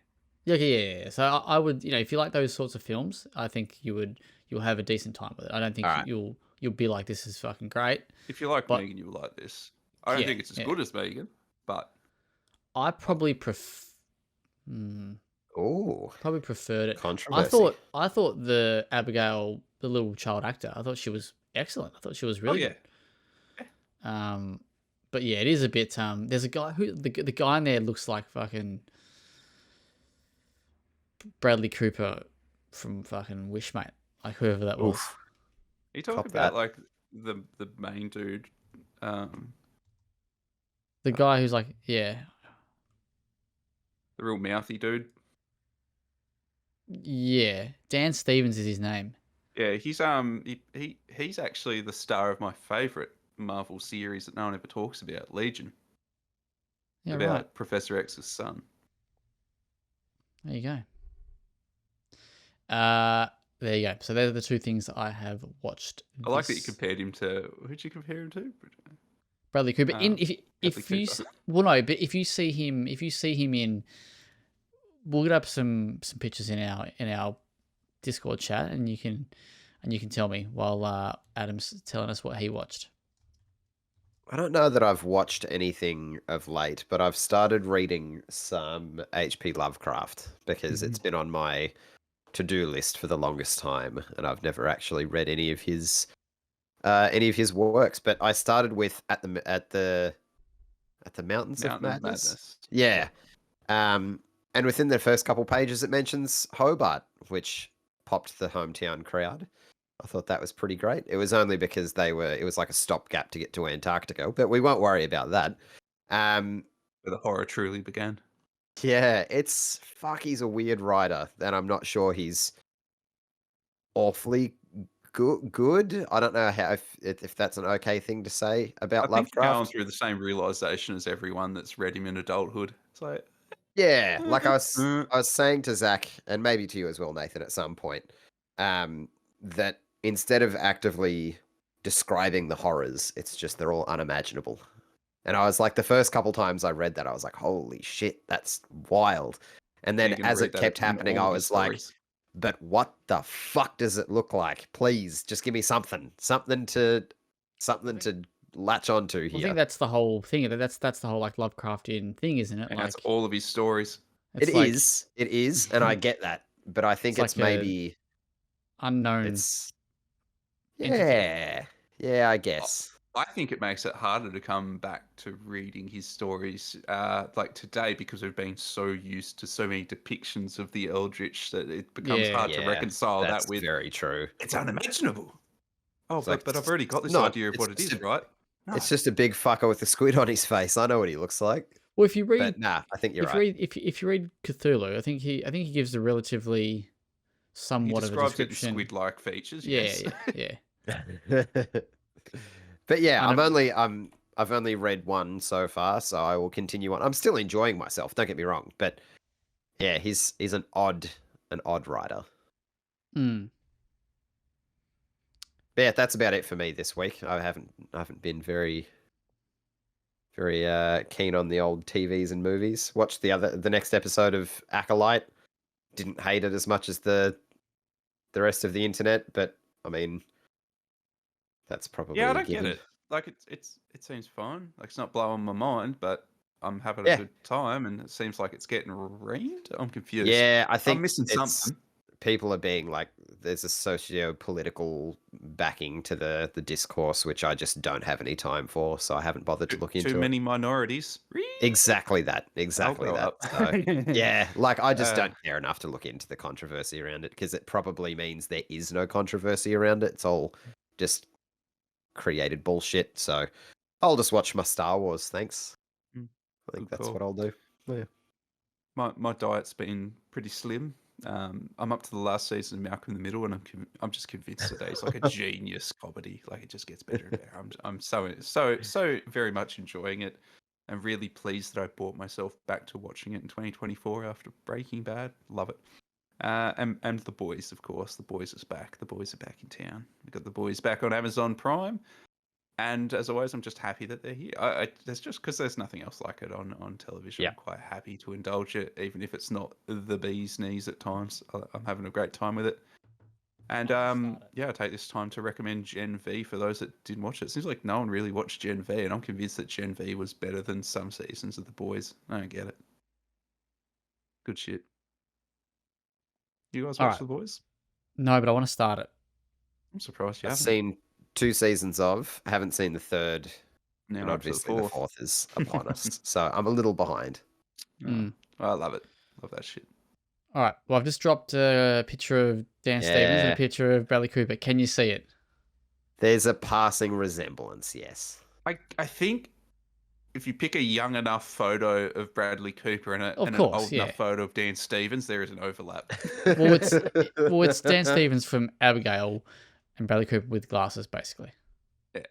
Yeah. So I would, if you like those sorts of films, I think you'll have a decent time with it. I don't think you'll be like, this is fucking great. If you like Megan, you'll like this. I don't think it's as good as Megan, but I probably probably preferred it. Controversy. I thought the Abigail, the little child actor, I thought she was excellent. I thought she was really good. But yeah, it is a bit. There's a guy who the guy in there looks like fucking Bradley Cooper from fucking Wish, mate. Like whoever that was. You talk about like the main dude, the guy who's like, the real mouthy dude. Yeah, Dan Stevens is his name. Yeah, he's he's actually the star of my favorite Marvel series that no one ever talks about, Legion. Yeah, about Professor X's son. There you go. There you go. So they're the two things that I have watched. I like that you compared him to. Who'd you compare him to? Bradley Cooper. But if you see him in, we'll get up some pictures in our Discord chat, and you can tell me while Adam's telling us what he watched. I don't know that I've watched anything of late, but I've started reading some H.P. Lovecraft because it's been on my to-do list for the longest time, and I've never actually read any of his works. But I started with at the Mountains of Madness. Yeah, and within the first couple pages, it mentions Hobart, which popped the hometown crowd. I thought that was pretty great. It was only because it was like a stopgap to get to Antarctica, but we won't worry about that. Where the horror truly began. Yeah, he's a weird writer, and I'm not sure he's awfully good. I don't know if that's an okay thing to say about Lovecraft. I think going through the same realization as everyone that's read him in adulthood. It's like, yeah, like I was saying to Zach, and maybe to you as well, Nathan, at some point, that instead of actively describing the horrors, it's just they're all unimaginable. And I was like, the first couple times I read that, I was like, holy shit, that's wild. And then as it kept happening, I was like, but what the fuck does it look like? Please, just give me something to latch onto here. I think that's the whole thing. That's the whole like Lovecraftian thing, isn't it? And like that's all of his stories. It is, and I get that, but I think it's like maybe unknown. Yeah, I guess. I think it makes it harder to come back to reading his stories like today because we've been so used to so many depictions of the Eldritch that it becomes hard to reconcile that with. Very true. It's unimaginable. Oh, but I've already got this idea of what it is, right? No. It's just a big fucker with a squid on his face. I know what he looks like. Well, if you read, I think you're right. If you read Cthulhu, I think he gives a relatively somewhat of a description. Squid-like features. Yeah. But yeah, I've only read one so far, so I will continue on. I'm still enjoying myself. Don't get me wrong, but yeah, he's an odd writer. Mm. But yeah, that's about it for me this week. I haven't been very keen on the old TVs and movies. Watched the next episode of Acolyte. Didn't hate it as much as the rest of the internet, but I mean, That's probably Yeah, I a don't get given. it. Like it seems fine. Like it's not blowing my mind, but I'm having a Yeah. good time, and it seems like it's getting rained. I'm confused. Yeah, I I'm think missing it's something. people are being like, there's a socio-political backing to the discourse, which I just don't have any time for, so I haven't bothered to look Too into it. many minorities. Really? Exactly that. I'll Exactly grow that. up. So, yeah, like I just Uh, don't care enough to look into the controversy around it because it probably means there is no controversy around it. It's all just created bullshit. So I'll just watch my Star Wars. Thanks. Mm, I think good that's call. what I'll do. Yeah. My diet's been pretty slim. I'm up to the last season of Malcolm in the Middle, and I'm just convinced today it's like a genius comedy. Like it just gets better and better. I'm so very much enjoying it. I'm really pleased that I brought myself back to watching it in 2024 after Breaking Bad. Love it. And The Boys, of course. The Boys is back. The Boys are back in town. We got The Boys back on Amazon Prime. And as always, I'm just happy that they're here. That's just because there's nothing else like it on television. Yeah. I'm quite happy to indulge it, even if it's not the bee's knees at times. I'm having a great time with it. And yeah, I take this time to recommend Gen V for those that didn't watch it. It seems like no one really watched Gen V, and I'm convinced that Gen V was better than some seasons of The Boys. I don't get it. Good shit. You guys All watch right. The Boys? No, but I want to start it. I'm surprised you I've haven't. seen 2 seasons of, haven't seen the third, Now and we're up to the obviously the fourth. fourth is upon us. So I'm a little behind. Mm. I love it. Love that shit. All right. Well, I've just dropped a picture of Dan Stevens and a Yeah. picture of Bradley Cooper. Can you see it? There's a passing resemblance, yes. I think if you pick a young enough photo of Bradley Cooper and, Of an course, old yeah. enough photo of Dan Stevens, there is an overlap. Well, it's Dan Stevens from Abigail and Bradley Cooper with glasses, basically. Yeah.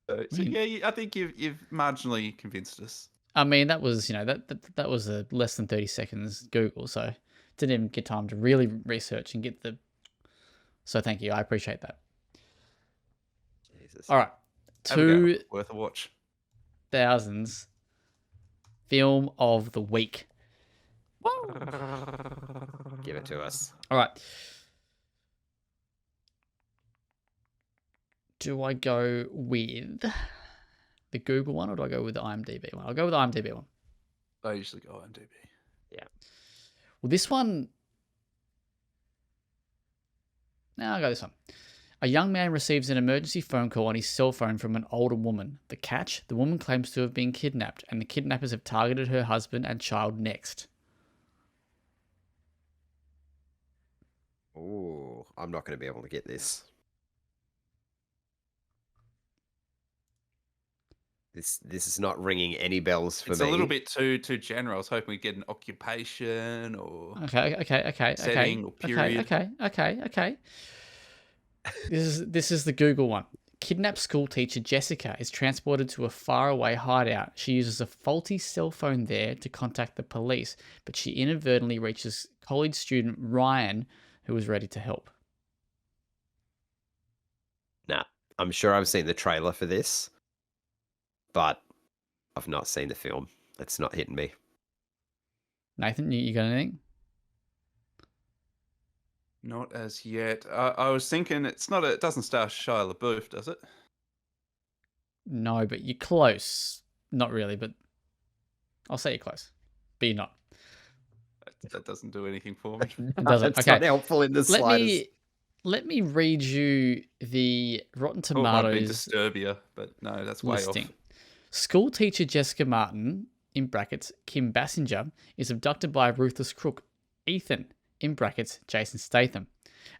So yeah, I think you've marginally convinced us. I mean, that was that was a less than 30 seconds Google, so didn't even get time to really research and get the. So thank you, I appreciate that. Jesus. All right, Abigail, worth a watch. 2000s film of the week. Give it to us. All right. Do I go with the Google one or do I go with the IMDb one? I'll go with the IMDb one. I usually go IMDb. Yeah. Well, this one. No, I'll go this one. A young man receives an emergency phone call on his cell phone from an older woman. The catch: the woman claims to have been kidnapped, and the kidnappers have targeted her husband and child next. Ooh, I'm not going to be able to get this. This is not ringing any bells for me. It's a little bit too general. I was hoping we'd get an occupation or Okay. setting or period. Okay. This is the Google one. Kidnapped school teacher Jessica is transported to a faraway hideout. She uses a faulty cell phone there to contact the police, but she inadvertently reaches college student Ryan, who is ready to help. Nah, I'm sure I've seen the trailer for this, but I've not seen the film. It's not hitting me. Nathan, you got anything? Not as yet. I was thinking it doesn't star Shia LaBeouf, does it? No, but you're close. Not really, but I'll say you're close. But you're not. That doesn't do anything for me. It doesn't. It's Okay. not helpful in the slightest. Let me read you the Rotten Oh, it might be Tomatoes Disturbia, but no, that's way listing. off. School teacher Jessica Martin, in brackets, Kim Basinger, is abducted by a ruthless crook, Ethan, in brackets, Jason Statham,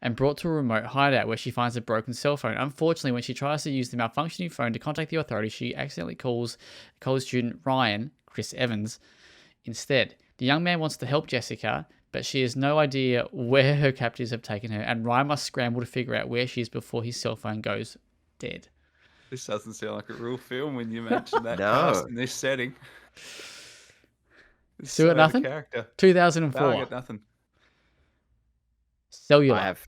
and brought to a remote hideout where she finds a broken cell phone. Unfortunately, when she tries to use the malfunctioning phone to contact the authorities, she accidentally calls college student Ryan, Chris Evans, instead. The young man wants to help Jessica, but she has no idea where her captors have taken her, and Ryan must scramble to figure out where she is before his cell phone goes dead. This doesn't sound like a real film when you mention that No. cast in this setting. Still got nothing? Character. 2004. No, I got nothing. Cellular. I have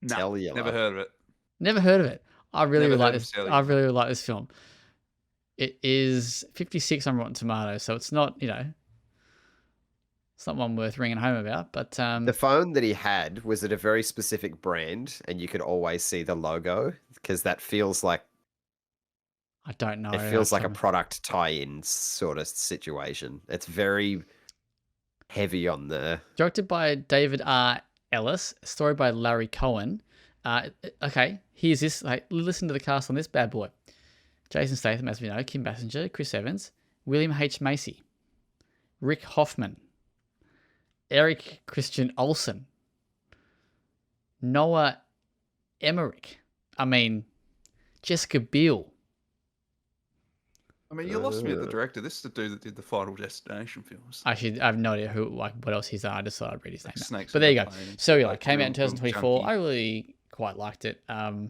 No, Cellular. never heard of it. Never heard of it. I really Never would like heard of this. Cellular. I really would like this film. It is 56 on Rotten Tomatoes, so it's not, It's not one worth ringing home about, but The phone that he had was at a very specific brand, and you could always see the logo because that feels like I don't know. it feels like a product tie-in sort of situation. It's very heavy on the. Directed by David R. Ellis, story by Larry Cohen. Okay, here's this. Like, listen to the cast on this bad boy: Jason Statham, as we know, Kim Basinger, Chris Evans, William H Macy, Rick Hoffman, Eric Christian Olsen, Noah Emmerich. I mean, Jessica Biel. I mean, you lost me at the director. This is the dude that did the Final Destination films. Actually, I have no idea what else he's done. I just thought I'd read his name out. Snakes But on there you the go. Plane, Cellular like came out in real 2024. chunky. I really quite liked it. There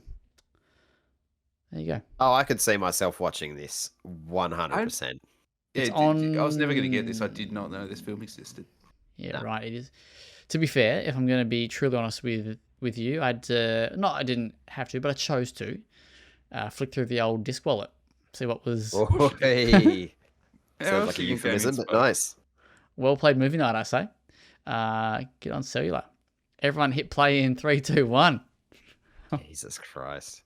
you go. Oh, I could see myself watching this 100%. It's Yeah, on. I was never going to get this. I did not know this film existed. Yeah, No. right. It is. To be fair, if I'm going to be truly honest with you, I didn't have to, but I chose to flick through the old disc wallet, see what was Oh, hey. Yeah, Sounds like a euphemism, but nice. well played movie night. I say, get on cellular. Everyone hit play in 3, 2, 1. Jesus Christ.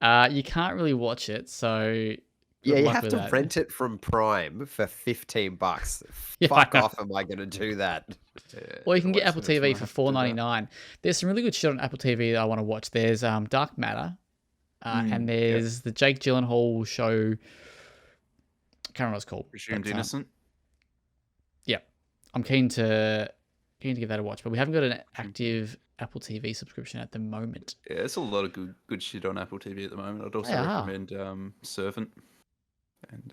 You can't really watch it, so Yeah, good you luck have with to that. rent it from Prime for $15. Yeah, Fuck I know. off, am I going to do that? Yeah, Or you can get always Apple hurts when TV I for have to do that. $4.99. There's some really good shit on Apple TV that I want to watch. There's Dark Matter, and there's the Jake Gyllenhaal show. I can't remember what it's called. Presumed but, Innocent. Yeah, I'm keen to give that a watch, but we haven't got an active Apple TV subscription at the moment. Yeah, it's a lot of good shit on Apple TV at the moment. I'd also Yeah. recommend Servant. And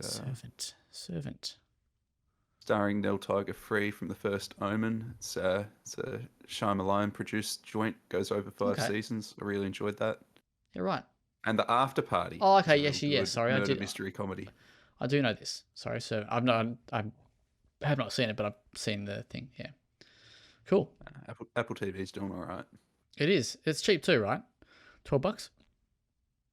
Servant. starring Nell Tiger Free from the first Omen. It's a Shyamalan produced joint. Goes over 5 Okay. seasons. I really enjoyed that. You're right. And The After Party. Oh, okay, is a yes, real yes, good sorry, I murder did- mystery comedy. I do know this. Sorry, so I have not seen it, but I've seen the thing. Yeah, cool. Apple TV's doing all right. It is. It's cheap too, right? $12.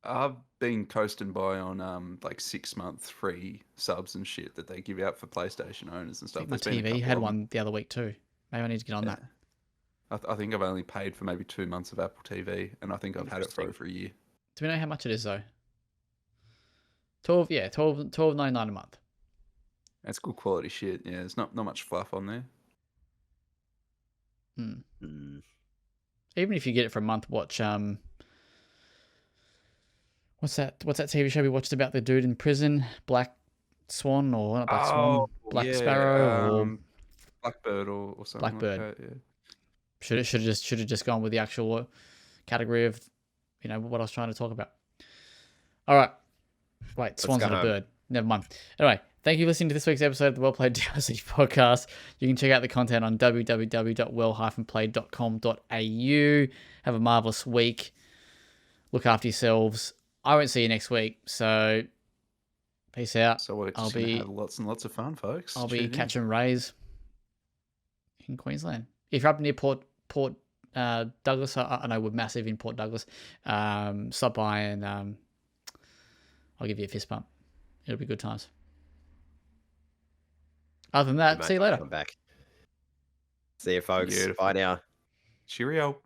I've been coasting by on like 6-month free subs and shit that they give out for PlayStation owners and I stuff. think my There's been a TV couple had of one the other week too. Maybe I need to get on them. that. I think I've only paid for maybe 2 months of Apple TV, and I think I've had it for Interesting. over a year. Do we know how much it is though? $12.99 a month. It's good quality shit. Yeah, there's not much fluff on there. Mm. Even if you get it for a month, watch what's that TV show we watched about the dude in prison? Black Swan or not Black Swan? Black Sparrow or Blackbird or something Blackbird. like that. Yeah. should have just gone with the actual category of what I was trying to talk about. All right. Wait, Swan's go not a home. bird. Never mind. Anyway, thank you for listening to this week's episode of the WellPlayed DLC podcast. You can check out the content on www.well-played.com.au. Have a marvelous week. Look after yourselves. I won't see you next week, so peace out. So we're I'll just going to be- have lots and lots of fun, folks. I'll be Tune in. catching rays in Queensland. If you're up near Port Douglas, I know we're massive in Port Douglas. Stop by and I'll give you a fist bump. It'll be good times. Other than that, Mate, see you later. come back. See you, folks. Beautiful. Bye now. Cheerio.